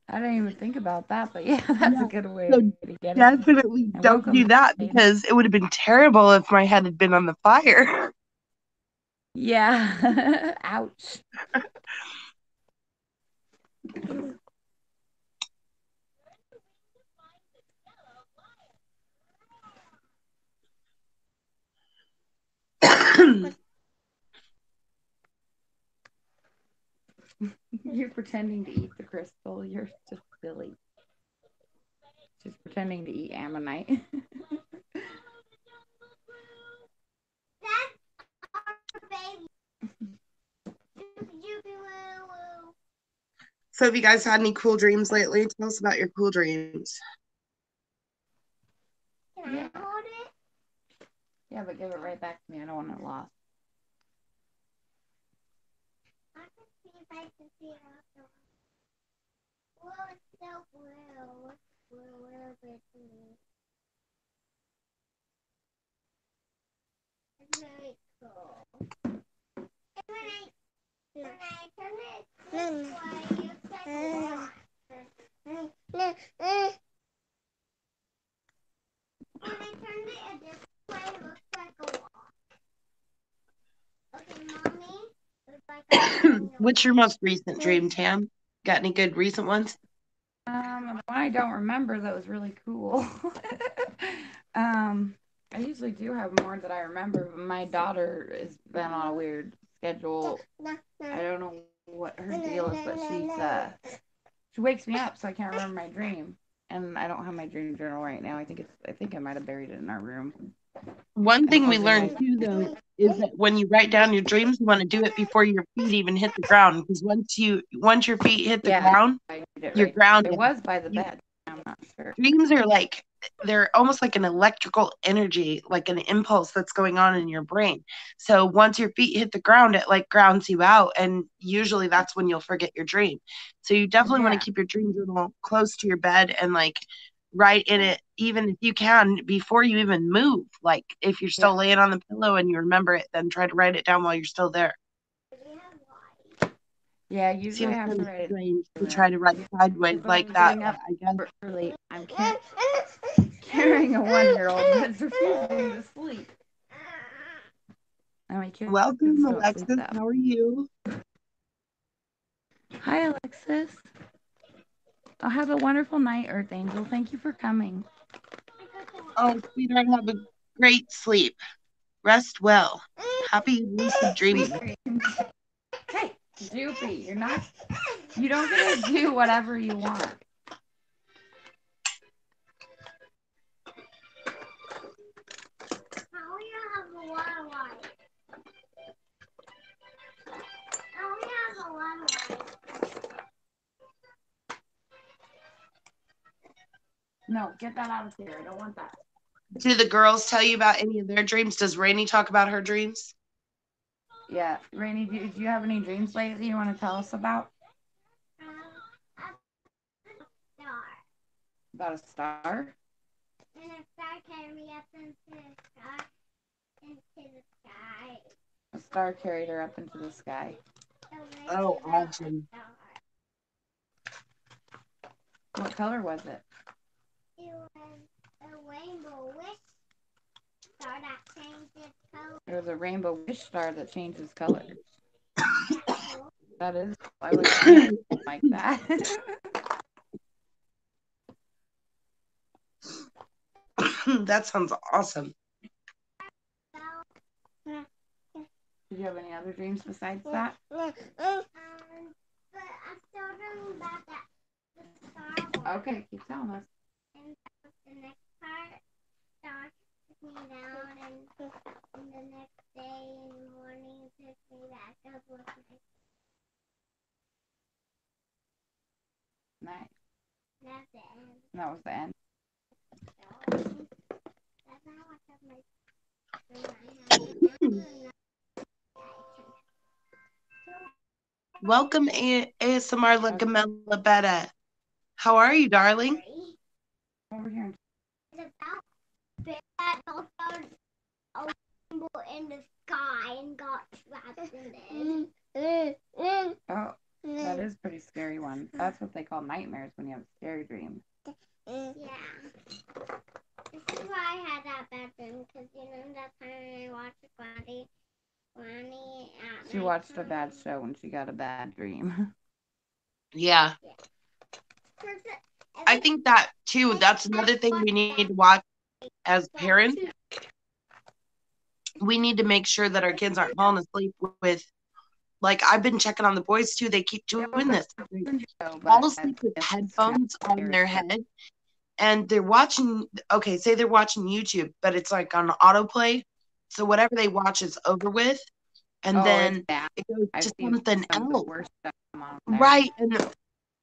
I didn't even think about that, but yeah, that's a Yeah. good So way to get it. definitely And don't do welcome. that, because it would have been terrible if my head had been on the fire. Yeah. Ouch. You're pretending to eat the crystal. You're just silly. She's pretending to eat ammonite. That's our baby. So have you guys had any cool dreams lately? Tell us about your cool dreams. Can I hold it? Yeah, but give it right back to me. I don't want it lost. I can see if I can see it also. Whoa, it's so blue. Where is it? It's very cool. And when I turn it this way, it's like a watch. When I turned it a different way, it looks like a watch. Okay, Mommy, it looks like I'm holding a What's your most recent dream, Tam? Got any good recent ones? The one I don't remember that was really cool. I usually do have more that I remember, but my daughter has been on a weird schedule. I don't know what her deal is, but she wakes me up so I can't remember my dream. And I don't have my dream journal right now. I think I might have buried it in our room. One And thing it we was in learned my too, though, is that when you write down your dreams, you want to do it before your feet even hit the ground. Because once your feet hit the yeah, ground, I did it you're right. It grounded. was by the You bed. I'm not sure. Dreams are like, they're almost like an electrical energy, like an impulse that's going on in your brain. So once your feet hit the ground, it like grounds you out, and usually that's when you'll forget your dream. So you definitely want to Yeah. keep your dream journal close to your bed and like write in it, even if you can, before you even move. Like if you're still Yeah. laying on the pillow and you remember it, then try to write it down while you're still there. Yeah, usually I Seems have kind to of write it strange to down. try to write sideways But like I'm that, getting but up I guess. early. I'm carrying a 1-year-old that's refusing to sleep. And my kids Welcome, don't sleep Alexis. that. How are you? Hi, Alexis. Oh, have a wonderful night, Earth Angel. Thank you for coming. Oh, sweetheart, have a great sleep. Rest well. Happy lucid Sweet dreaming. dreams. Hey, Droopy, you don't get to do whatever you want. How do you have a water light? How do you have a water light? No, get that out of here. I don't want that. Do the girls tell you about any of their dreams? Does Rainey talk about her dreams? Yeah, Rainy, do you have any dreams lately you want to tell us about? A star. About a star? And a star carried me up into the sky. Into the sky. A star carried her up into the sky. So Oh, maybe a awesome. star. What color was it? It was a rainbow wish star that changed its color. It was a rainbow wish star that changes colors. Cool. That is, I wish I had something like that. That sounds awesome. Did you have any other dreams besides that? But I'm still dreaming about that the star one. Okay, keep telling us. And the next part, star took me down, and the next day in the morning took me back up with me. Nice. That's the end. That was the end. That's not what my. Welcome, ASMR Lagamella Betta. How are you, darling? Over here. It's about that also a rainbow in the sky and got trapped in it. Oh, that is a pretty scary one. That's what they call nightmares when you have a scary dream. Yeah. This is why I had that bad dream, because that time I watched Granny at She watched a bad show when she got a bad dream. Yeah. I think that too. That's another thing we need to watch as parents. We need to make sure that our kids aren't falling asleep with, like, I've been checking on the boys too. They keep doing this. They fall asleep with headphones on their head, and they're watching, okay, say they're watching YouTube, but it's like on autoplay. So whatever they watch is over with. And then it goes to something else. Right. And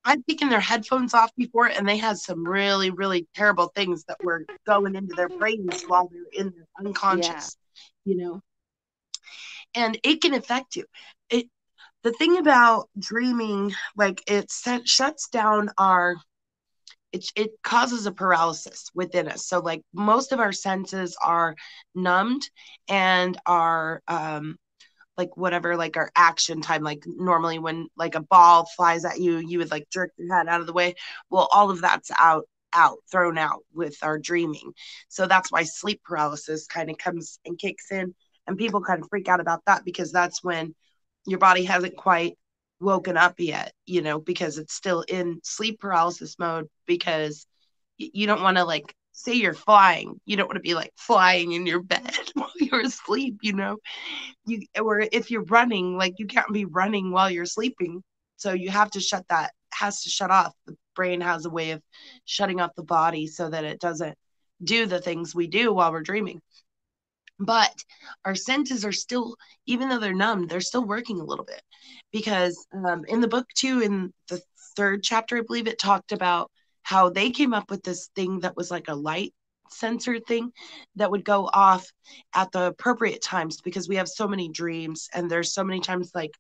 I've taken their headphones off before, and they had some really, really terrible things that were going into their brains while they're in their unconscious, and it can affect you. The thing about dreaming, like, it shuts down it causes a paralysis within us. So like most of our senses are numbed, and our like whatever, like our action time, like normally when like a ball flies at you, you would like jerk your head out of the way. Well, all of that's thrown out with our dreaming. So that's why sleep paralysis kind of comes and kicks in, and people kind of freak out about that, because that's when your body hasn't quite woken up yet, because it's still in sleep paralysis mode, because you don't want to, like, say you're flying, you don't want to be like flying in your bed while you're asleep, or if you're running, like, you can't be running while you're sleeping. So you have to has to shut off. The brain has a way of shutting off the body so that it doesn't do the things we do while we're dreaming. But our senses are still, even though they're numb, they're still working a little bit, because in the book too, in the third chapter, I believe, it talked about how they came up with this thing that was like a light sensor thing that would go off at the appropriate times, because we have so many dreams, and there's so many times, like,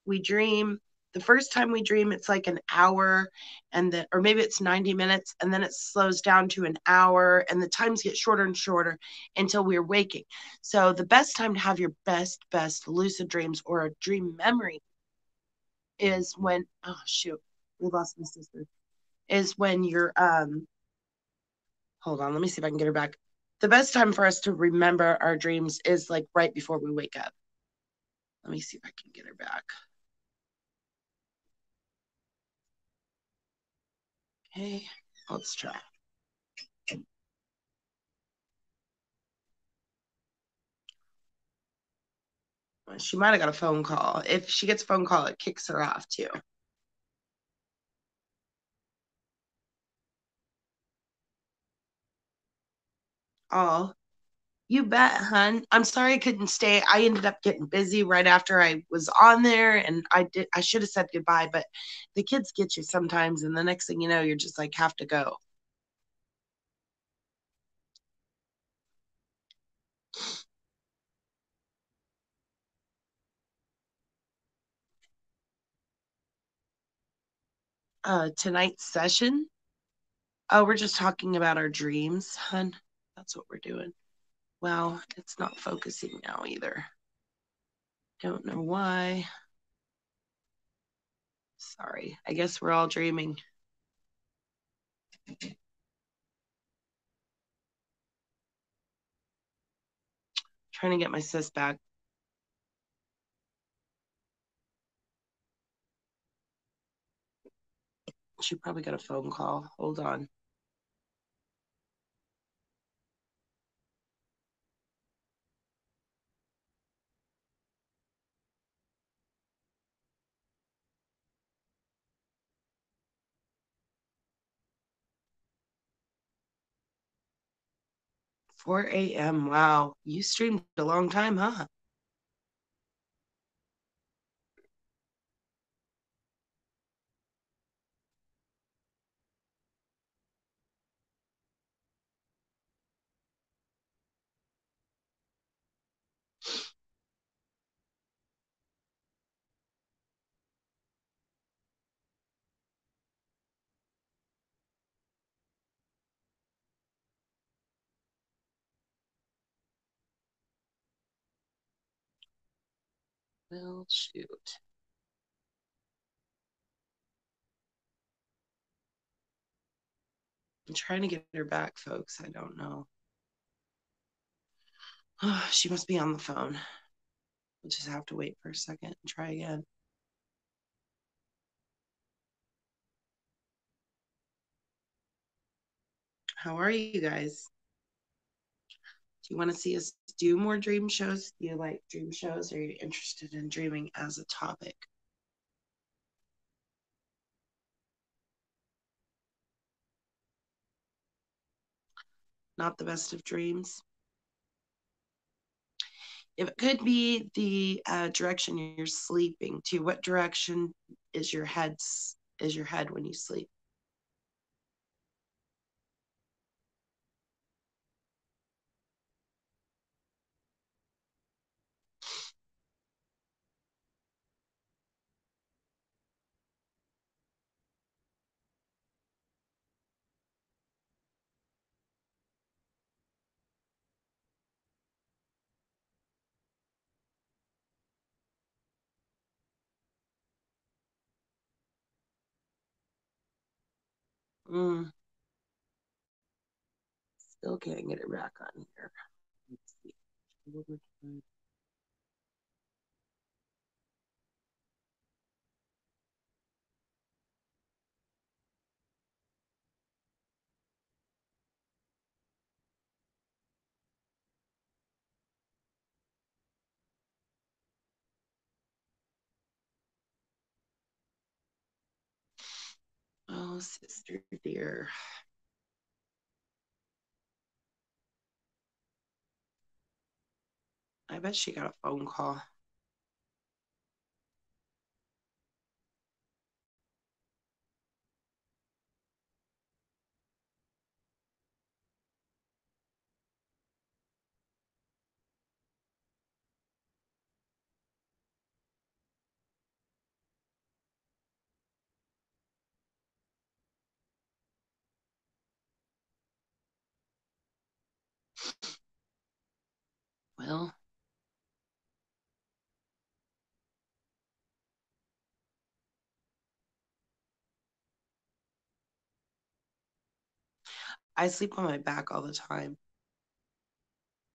we dream. The first time we dream, it's like an hour, and then, or maybe it's 90 minutes, and then it slows down to an hour, and the times get shorter and shorter until we're waking. So the best time to have your best lucid dreams or a dream memory is when, oh shoot, we lost my sister, is when you're, hold on, let me see if I can get her back. The best time for us to remember our dreams is like right before we wake up. Let me see if I can get her back. Okay, let's try. She might have got a phone call. If she gets a phone call, it kicks her off too. Oh, you bet, hun. I'm sorry I couldn't stay. I ended up getting busy right after I was on there, and I should have said goodbye, but the kids get you sometimes, and the next thing you know, you're just like, have to go. Tonight's session, oh, we're just talking about our dreams, hun. That's what we're doing. Well, it's not focusing now either. Don't know why. Sorry. I guess we're all dreaming. Trying to get my sis back. She probably got a phone call. Hold on. Four a.m. Wow. You streamed a long time, huh? Well, shoot. I'm trying to get her back, folks. I don't know. She must be on the phone. We'll just have to wait for a second and try again. How are you guys? Do you want to see us do more dream shows? Do you like dream shows? Or are you interested in dreaming as a topic? Not the best of dreams. If it could be the direction you're sleeping to, what direction is your head when you sleep? Mm, still can't get it back on here. Let's see. Oh, sister dear. I bet she got a phone call. Well, I sleep on my back all the time.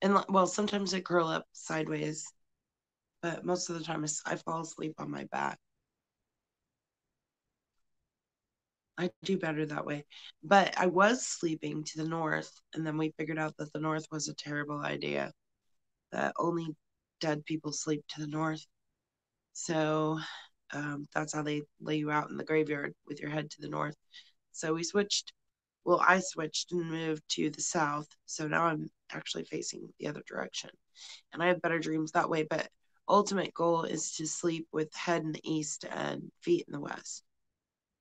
And well, sometimes I curl up sideways, but most of the time I fall asleep on my back. I do better that way. But I was sleeping to the north, and then we figured out that the north was a terrible idea, that only dead people sleep to the north. So that's how they lay you out in the graveyard with your head to the north. So we switched. Well, I switched and moved to the south. So now I'm actually facing the other direction. And I have better dreams that way. But ultimate goal is to sleep with head in the east and feet in the west,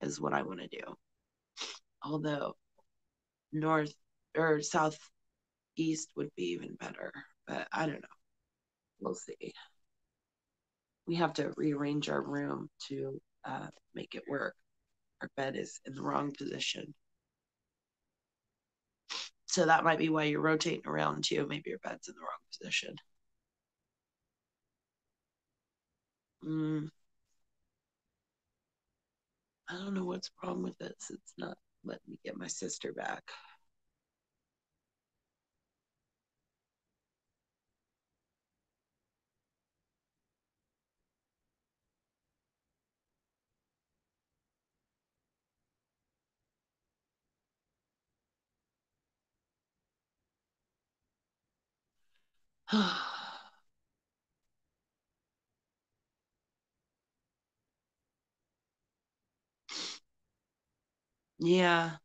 is what I want to do. Although north or southeast would be even better. But I don't know. We'll see. We have to rearrange our room to make it work. Our bed is in the wrong position. So that might be why you're rotating around too. Maybe your bed's in the wrong position. Mm, I don't know what's wrong with this. It's not letting me get my sister back. Yeah.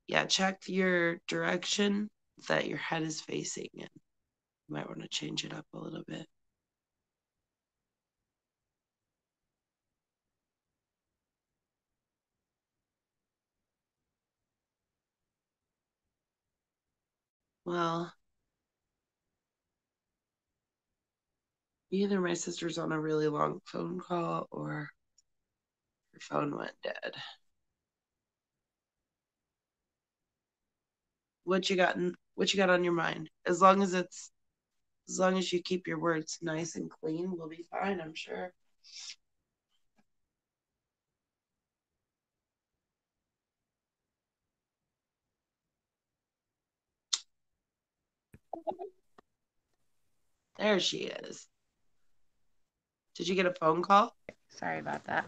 Yeah. Check your direction that your head is facing in. You might want to change it up a little bit. Well, either my sister's on a really long phone call or her phone went dead. What you got on your mind? As As long as you keep your words nice and clean, we'll be fine, I'm sure. There she is. Did you get a phone call? Sorry about that.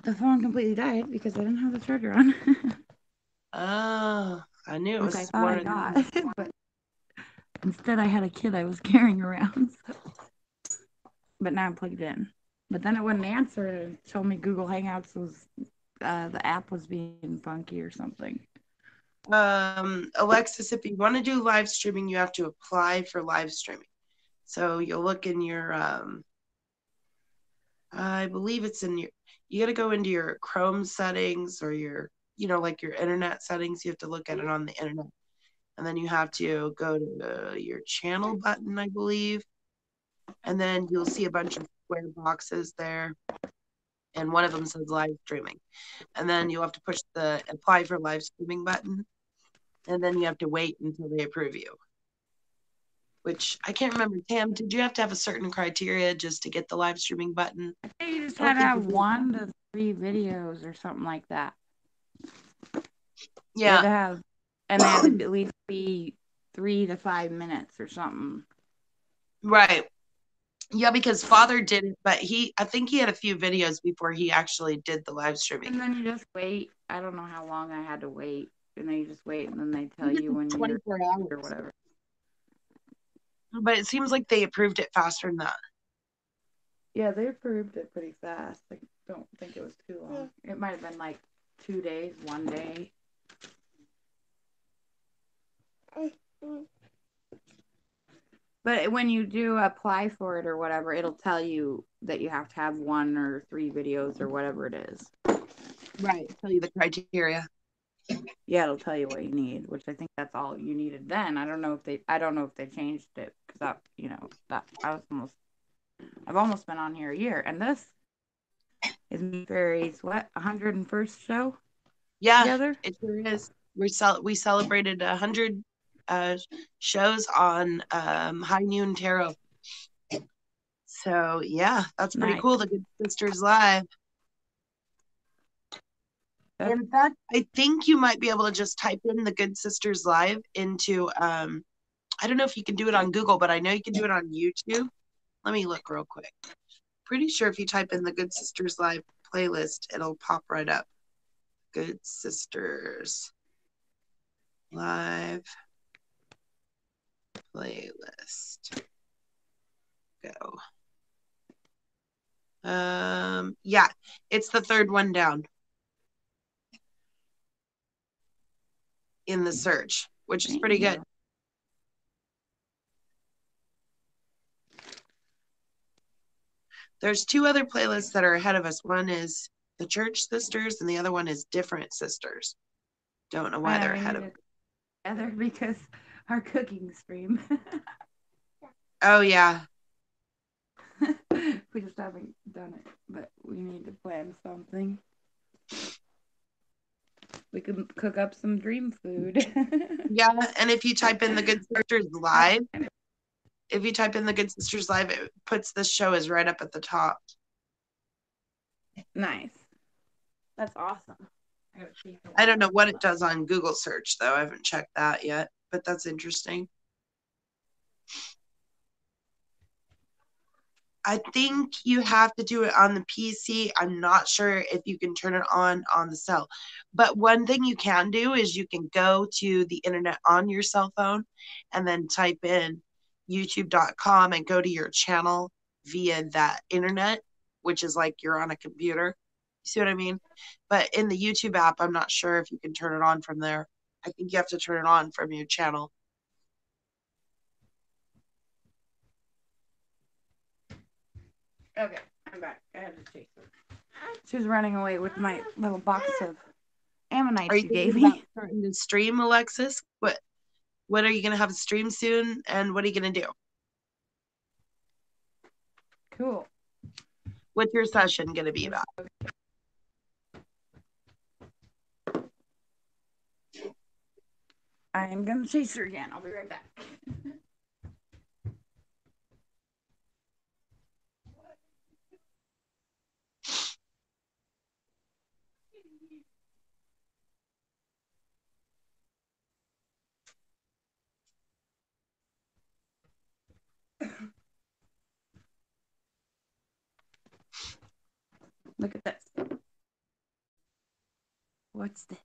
The phone completely died because I didn't have the charger on. Oh, I knew it Which I was thought one I of got, these. but instead I had a kid I was carrying around. So. But now I'm plugged in. But then it wouldn't answer. It told me Google Hangouts was the app was being funky or something. Alexis, if you want to do live streaming, you have to apply for live streaming. So you'll look in your I believe it's in your, you got to go into your Chrome settings or your, like your internet settings. You have to look at it on the internet. And then you have to go to your channel button, I believe. And then you'll see a bunch of square boxes there. And one of them says live streaming. And then you'll have to push the apply for live streaming button. And then you have to wait until they approve you. Which I can't remember. Tam, did you have to have a certain criteria just to get the live streaming button? I think you just I don't had to think have you did. 1 to 3 videos or something like that. You had Yeah. to have, and they had to at least be 3 to 5 minutes or something. Right. Yeah, because Father did it, but I think he had a few videos before he actually did the live streaming. And then you just wait. I don't know how long I had to wait. And then you just wait, and then they I tell think you it's when you're 24 or hours. whatever. But it seems like they approved it faster than that. Yeah, they approved it pretty fast. I don't think it was too long. It might have been like 2 days, 1 day. But when you do apply for it or whatever, it'll tell you that you have to have 1 or 3 videos or whatever it is. Right. Tell you the criteria. Yeah, it'll tell you what you need, which I think that's all you needed then. I don't know if they changed it because I've almost been on here a year, and this is Fairy's 101st show. Yeah, together. it sure is. We celebrated 100 shows on High Noon Tarot. So yeah, that's pretty Nice. cool. The Good Sisters Live. In fact, I think you might be able to just type in the Good Sisters Live into I don't know if you can do it on Google, but I know you can do it on YouTube. Let me look real quick. Pretty sure if you type in the Good Sisters Live playlist, it'll pop right up. Good Sisters Live playlist. Go. Yeah, it's the third one down in the search, which is pretty good. There's 2 other playlists that are ahead of us. One is the Church Sisters, and the other one is Different Sisters. Don't know why they're ahead of us. Together because our cooking stream. Oh yeah. We just haven't done it, but we need to plan something. We can cook up some dream food. Yeah, and if you type in the Good Sisters Live, it puts this show is right up at the top. Nice. That's awesome. I don't know what it does on Google search though. I haven't checked that yet, but that's interesting. I think you have to do it on the PC. I'm not sure if you can turn it on the cell. But one thing you can do is you can go to the internet on your cell phone and then type in youtube.com and go to your channel via that internet, which is like you're on a computer. You see what I mean? But in the YouTube app, I'm not sure if you can turn it on from there. I think you have to turn it on from your channel. Okay, I'm back. I had to chase her. She was running away with my little box of ammonites you gave me. About starting to stream, Alexis? What are you going to have a stream soon? And what are you going to do? Cool. What's your session going to be about? I am going to chase her again. I'll be right back. Look at this. What's this?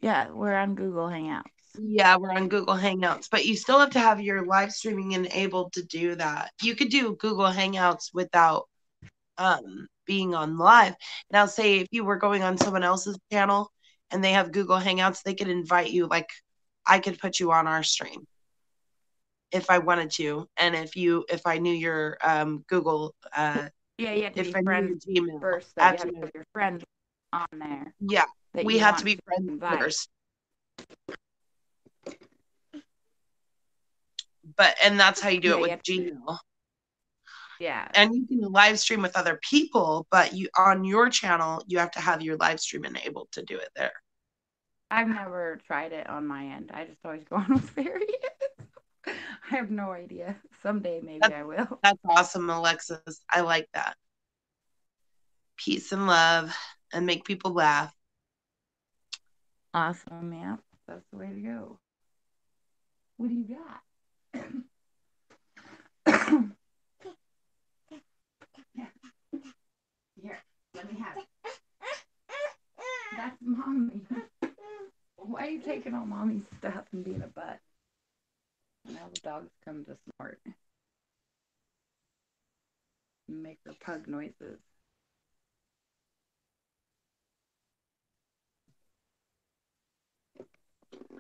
Yeah, we're on Google Hangouts. Yeah, we're on Google Hangouts, but you still have to have your live streaming enabled to do that. You could do Google Hangouts without being on live. Now, say if you were going on someone else's channel and they have Google Hangouts, they could invite you. Like, I could put you on our stream if I wanted to, and if I knew your Google Yeah, you have to if be I knew friends your Gmail first, though. You at have to Gmail. have your friends on there Yeah, that we you have to want be to friends invite. first. And that's how you do Yeah, it you with have to, Gmail. yeah. And you can live stream with other people, but you on your channel, you have to have your live stream enabled to do it there. I've never tried it on my end. I just always go on with various. I have no idea. Someday maybe I will. That's awesome, Alexis. I like that. Peace and love and make people laugh. Awesome, yeah. That's the way to go. What do you got? Here, let me have it. That's mommy. Why are you taking all mommy's stuff and being a butt? Now the dogs come to snort. And make her pug noises.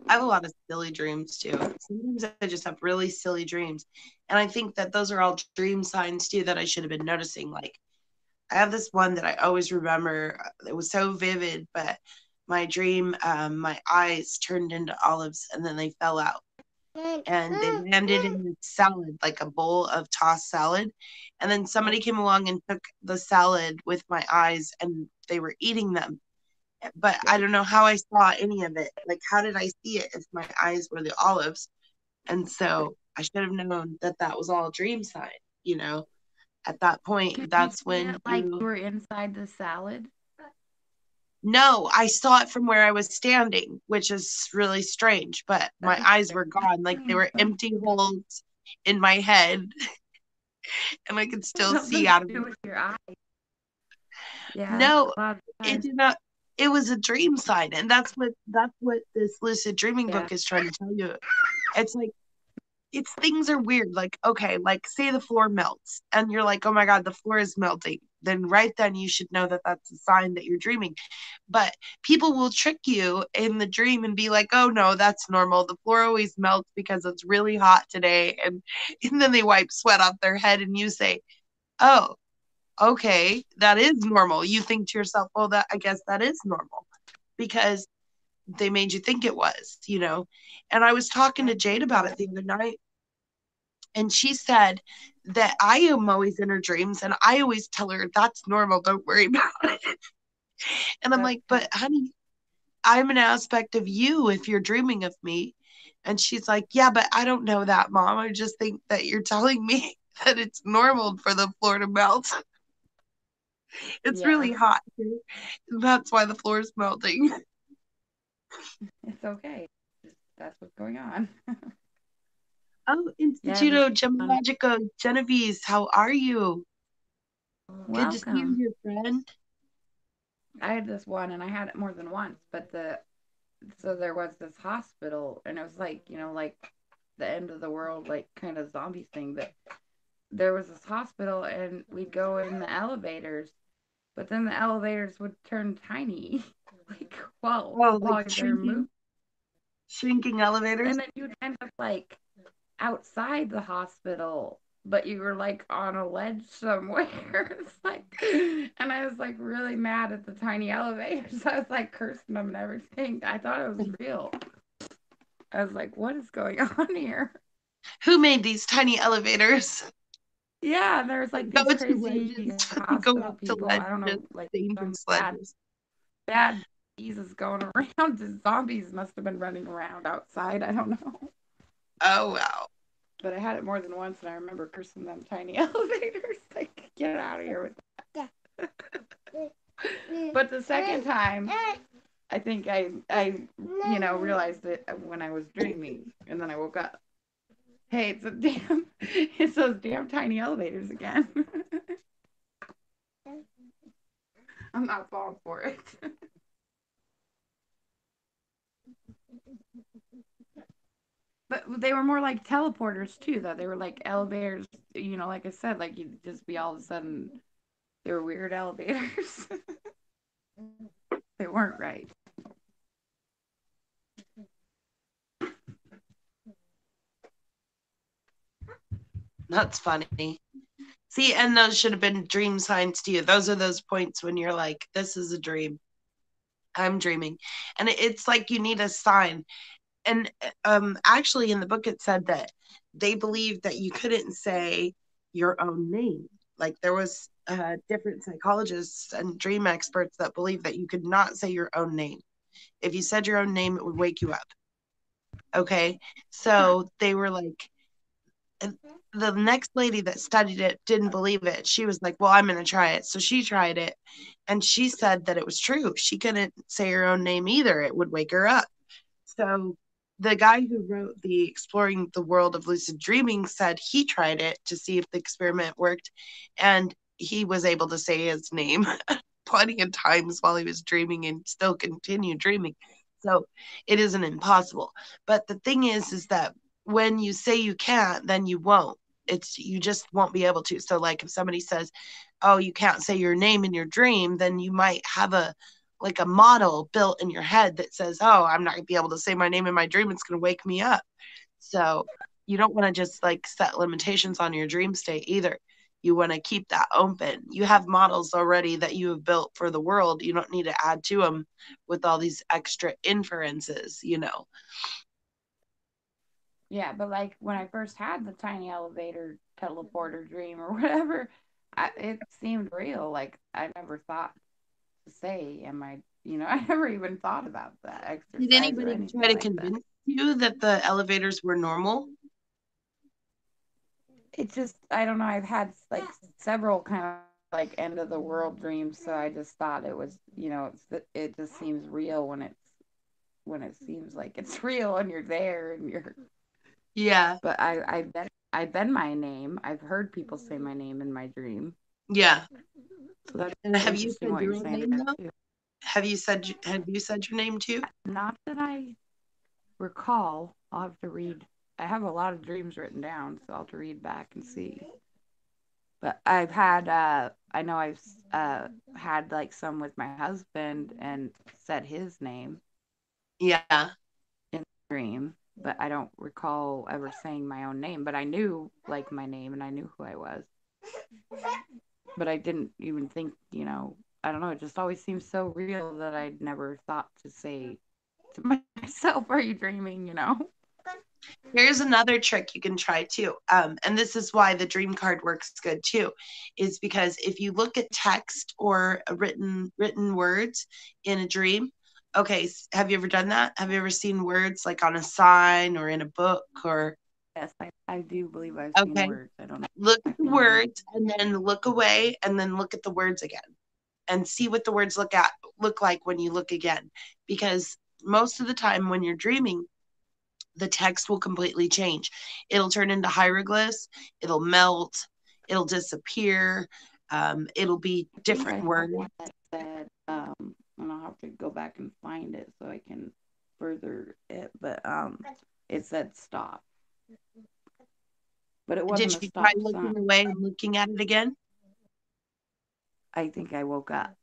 I have a lot of silly dreams too. Sometimes I just have really silly dreams. And I think that those are all dream signs too that I should have been noticing. Like, I have this one that I always remember. It was so vivid, but my dream, my eyes turned into olives and then they fell out. And they landed in the salad, like a bowl of tossed salad. And then somebody came along and took the salad with my eyes and they were eating them. But I don't know how I saw any of it. Like, how did I see it if my eyes were the olives? And so I should have known that that was all a dream sign, you know? At that point, Could you that's see when it like you were inside the salad? No, I saw it from where I was standing, which is really strange, but my eyes were gone. Like they were empty holes in my head, and I could still see Something out to of do it. with your eye. Yeah, that's No, a lot of it times. did not. It was a dream sign, and that's what this lucid dreaming Yeah. book is trying to tell you. It's like it's things are weird. Like, okay, like say the floor melts and you're like, oh my God, the floor is melting. Then right then you should know that that's a sign that you're dreaming. But people will trick you in the dream and be like, oh no, that's normal. The floor always melts because it's really hot today. And then they wipe sweat off their head and you say, oh, okay, that is normal. You think to yourself, well, that I guess that is normal because they made you think it was, you know. And I was talking to Jade about it the other night, and she said that I am always in her dreams, and I always tell her that's normal. Don't worry about it. And I'm That's like, but honey, I'm an aspect of you if you're dreaming of me. And she's like, yeah, but I don't know that, Mom. I just think that you're telling me that it's normal for the floor to melt. It's yeah. really hot here. And that's why the floor is melting. It's okay. That's what's going on. Oh, Yeah, I have Instituto this one. Gemologico Genevieve, how are you? Good to see you, Welcome. dear friend. I had this one, and I had it more than once. But so there was this hospital, and it was like like the end of the world, like kind of zombies thing. But there was this hospital, and we'd go in the elevators, but then the elevators would turn tiny, like Oh, like while they're moving, shrinking elevators. and then you'd end up like outside the hospital, but you were like on a ledge somewhere. It's like, and I was like really mad at the tiny elevators. I was like cursing them and everything. I thought it was real. I was like, what is going on here? Who made these tiny elevators? Yeah, there's like Go these to crazy ledges. Go hospital out to people. I don't know, ledges, like some dangerous bad ledges. bad diseases going around. The zombies must have been running around outside. I don't know. Oh wow. But I had it more than once, and I remember cursing them tiny elevators. Like, get out of here with that. But the second time, I think I realized it when I was dreaming, and then I woke up. Hey, it's those damn tiny elevators again. I'm not falling for it. But they were more like teleporters too, though. They were like elevators, like I said, like you'd just be all of a sudden, they were weird elevators. They weren't right. That's funny. See, and those should have been dream signs to you. Those are those points when you're like, this is a dream. I'm dreaming. And it's like you need a sign. And actually in the book it said that they believed that you couldn't say your own name. Like there was different psychologists and dream experts that believed that you could not say your own name. If you said your own name, it would wake you up. Okay. So they were like, and the next lady that studied it didn't believe it. She was like, well, I'm going to try it. So she tried it and she said that it was true. She couldn't say her own name either. It would wake her up. So the guy who wrote the Exploring the World of Lucid Dreaming said he tried it to see if the experiment worked, and he was able to say his name plenty of times while he was dreaming and still continue dreaming. So it isn't impossible. But the thing is that when you say you can't, then you won't. It's you just won't be able to. So like if somebody says, "Oh, you can't say your name in your dream," then you might have a model built in your head that says, "Oh, I'm not going to be able to say my name in my dream. It's going to wake me up." So you don't want to just like set limitations on your dream state either. You want to keep that open. You have models already that you have built for the world. You don't need to add to them with all these extra inferences. Yeah, but like when I first had the tiny elevator teleporter dream or whatever, it seemed real. Like I never thought to say, "Am I?" I never even thought about that Did exercise or anybody try anything to like that. convince you that the elevators were normal? It just, I don't know. I've had like several kind of like end of the world dreams, so I just thought it was, it just seems real when it seems like it's real and you're there and you're. Yeah. But I've been my name. I've heard people say my name in my dream. Yeah. So that's And have you interesting said what you're your own saying name there though? too. Have you said your name too? Not that I recall. I'll have to read. I have a lot of dreams written down, so I'll have to read back and see. But I've had, I know I've had like some with my husband and said his name Yeah. in the dream, but I don't recall ever saying my own name. But I knew like my name and I knew who I was. But I didn't even think, I don't know. It just always seems so real that I'd never thought to say to myself, "Are you dreaming?" Here's another trick you can try too. And this is why the dream card works good too, is because if you look at text or written words in a dream, okay, have you ever done that? Have you ever seen words like on a sign or in a book or Yes, I do believe I've seen okay, words. I don't know look at the exactly what it is. words and then look away and then look at the words again and see what the words look like when you look again. Because most of the time when you're dreaming, the text will completely change. It'll turn into hieroglyphs, it'll melt, it'll disappear, it'll be I think different I had words. one that said, and I'll have to go back and find it so I can further it, but it said stop, but it Did wasn't a you try stop sign. looking away and looking at it again? I think I woke up,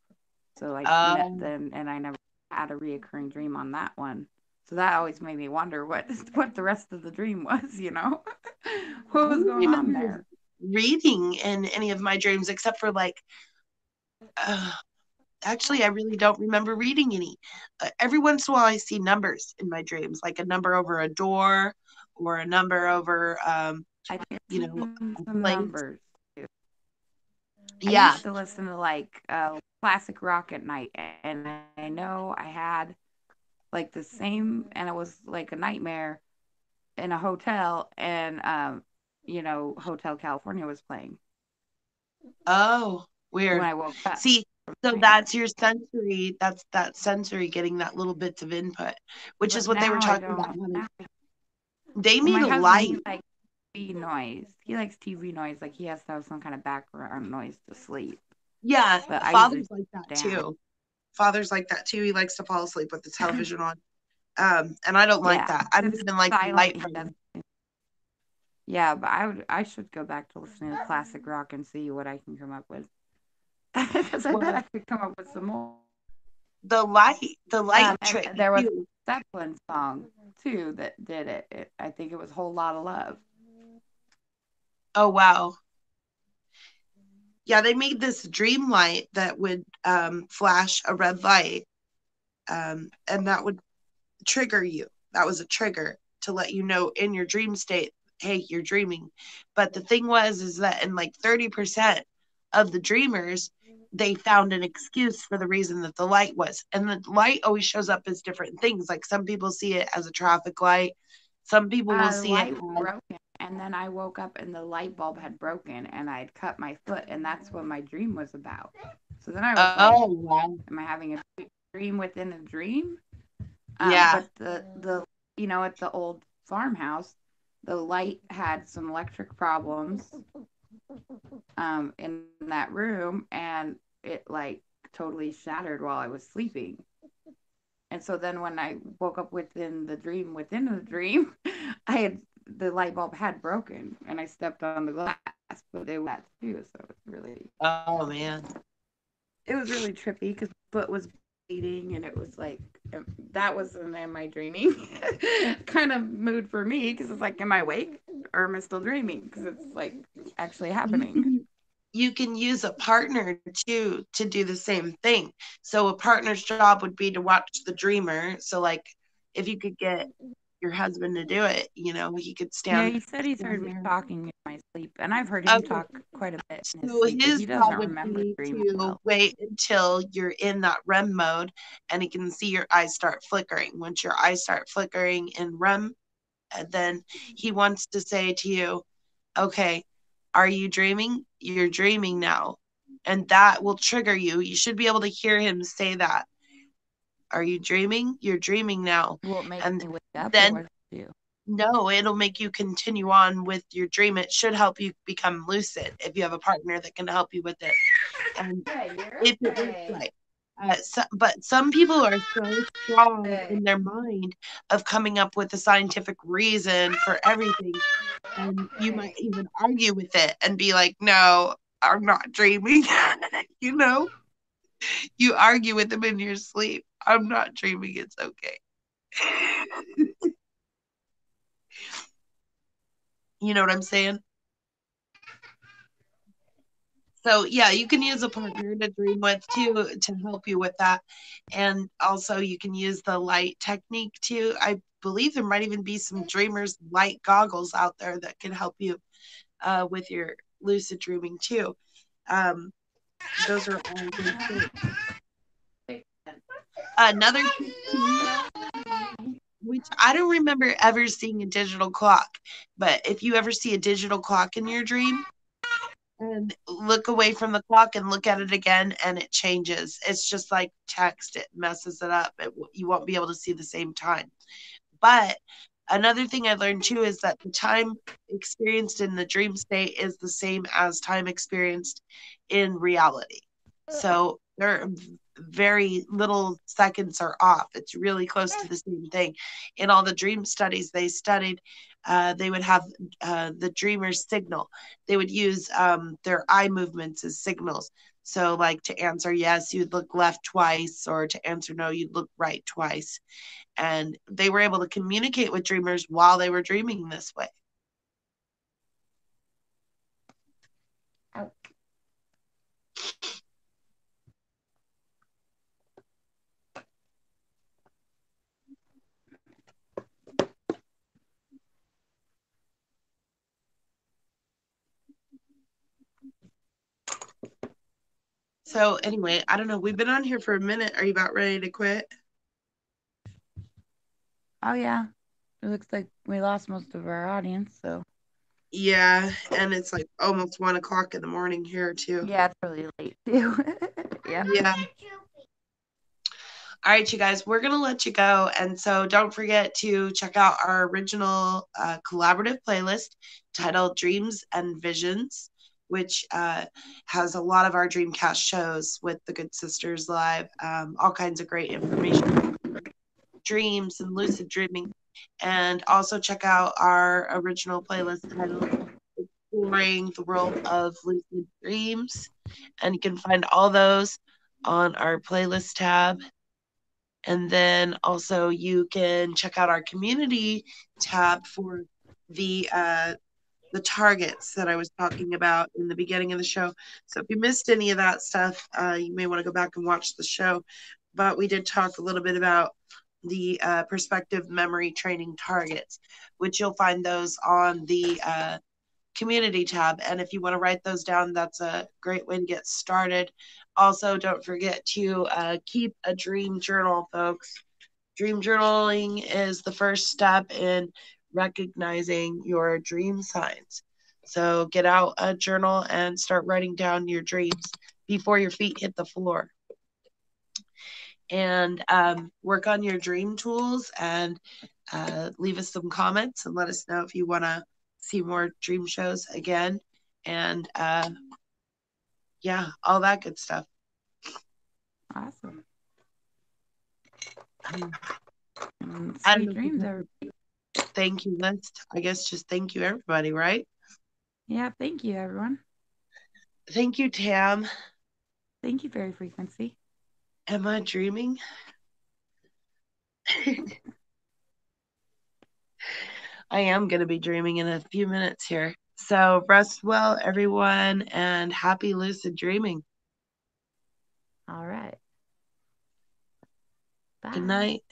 so I Um, then and I never had a reoccurring dream on that one. So that always made me wonder what the rest of the dream was. I What was don't going on remember there? reading in any of my dreams except for like, uh, actually, I really don't remember reading any. Every once in a while, I see numbers in my dreams, like a number over a door or a number over, I've you know, seen a some place. numbers I Yeah. used to listen to like classic rock at night, and I know I had like the same, and it was like a nightmare in a hotel, and Hotel California was playing Oh, when weird. I woke up See, from so the nightmare. that's your sensory, that's that sensory getting that little bits of input, which is But what they were now I talking about. don't. How Now, they well, need my a husband, he light. likes TV noise. He likes TV noise. Like he has to have some kind of background noise to sleep. Yeah, But I usually father's turn like that it down. too. Father's like that too. He likes to fall asleep with the television on. And I don't like Yeah, that. I if don't it's even like the silent, light he from does. them. Yeah, but I should go back to listening to classic rock and see what I can come up with. Because I bet Well, I could come up with some more. the light And trick there was too. a Zeppelin song too that did it. I think it was "Whole Lot of Love." Oh wow. Yeah, they made this dream light that would flash a red light, and that would trigger you. That was a trigger to let you know in your dream state, hey, you're dreaming. But the thing was, is that in like 30% of the dreamers, they found an excuse for the reason that the light was. And the light always shows up as different things. Like some people see it as a traffic light, some people will The see it light was as, broken, and then I woke up and the light bulb had broken, and I had cut my foot, and that's what my dream was about. So then I was like, oh, wow. "Am I having a dream within a dream?" Yeah. But at the old farmhouse, the light had some electric problems in that room, and it like totally shattered while I was sleeping. And so then when I woke up within the dream, I had the light bulb had broken, and I stepped on the glass, but it was that too. So Oh, man. it was really trippy because my foot was bleeding, and it was like that was in my dreaming kind of mood for me because it's like, am I awake or am I still dreaming? Because it's like actually You happening. can you can use a partner too to do the same thing. So a partner's job would be to watch the dreamer. So like if you could get your husband to do it, he could Yeah, stand he said he's stand heard me there. talking in my sleep, and I've heard him Okay. talk quite a bit in his So sleep, but his he doesn't job would remember be the dream to well. wait until you're in that REM mode and he can see your eyes start flickering. Once your eyes start flickering in REM, then he wants to say to you, okay, are you dreaming? You're dreaming now. And that will trigger you. You should be able to hear him say that. Are you dreaming? You're dreaming now. Will it make And me wake up, or then, what does it do? no, it'll make you continue on with your dream. It should help you become lucid if you have a partner that can help you with it. And Hey, you're if it works okay. right. But some people are so strong in their mind of coming up with a scientific reason for everything. And you might even argue with it and be like, no, I'm not dreaming. you know, you argue with them in your sleep. I'm not dreaming. It's okay. You know what I'm saying? So yeah, you can use a partner to dream with too to help you with that. And also you can use the light technique too. I believe there might even be some dreamers light goggles out there that can help you with your lucid dreaming too. Um, those are all good things. Another tip too, which I don't remember ever seeing a digital clock, but if you ever see a digital clock in your dream, and look away from the clock and look at it again and it changes. It's just like text, it messes it up. You won't be able to see the same time. But another thing I learned too is that the time experienced in the dream state is the same as time experienced in reality. So there are very little seconds are off. It's really close to the same thing. In all the dream studies they studied, they would have the dreamer's signal. They would use their eye movements as signals. So, like to answer yes, you'd look left twice, or to answer no, you'd look right twice. And they were able to communicate with dreamers while they were dreaming this way. So anyway, I don't know. We've been on here for a minute. Are you about ready to quit? Oh yeah. It looks like we lost most of our audience, so Yeah, and it's like almost 1 o'clock in the morning here too. yeah, it's really late too. Yeah. Yeah. All right, you guys, we're going to let you go. And so don't forget to check out our original collaborative playlist titled Dreams and Visions, which has a lot of our Dreamcast shows with the Good Sisters Live, all kinds of great information, dreams and lucid dreaming. And also check out our original playlist titled Exploring the World of Lucid Dreams. And you can find all those on our playlist tab. And then also you can check out our community tab for the targets that I was talking about in the beginning of the show. So if you missed any of that stuff, you may want to go back and watch the show. But we did talk a little bit about the perspective memory training targets, which you'll find those on the community tab. And if you want to write those down, that's a great way to get started. Also, don't forget to keep a dream journal, folks. Dream journaling is the first step in recognizing your dream signs. So get out a journal and start writing down your dreams before your feet hit the floor. And work on your dream tools and leave us some comments and let us know if you want to see more dream shows again. And yeah, all that good stuff. Awesome. I Sweet don't dreams, know. everybody. Thank you list. I guess just thank you, everybody, right? Yeah, thank you, everyone. Thank you, Tam. Thank you, Fairy Frequency. Am I dreaming? I am going to be dreaming in a few minutes here. So rest well, everyone, and happy lucid dreaming. All right. Bye. Good night.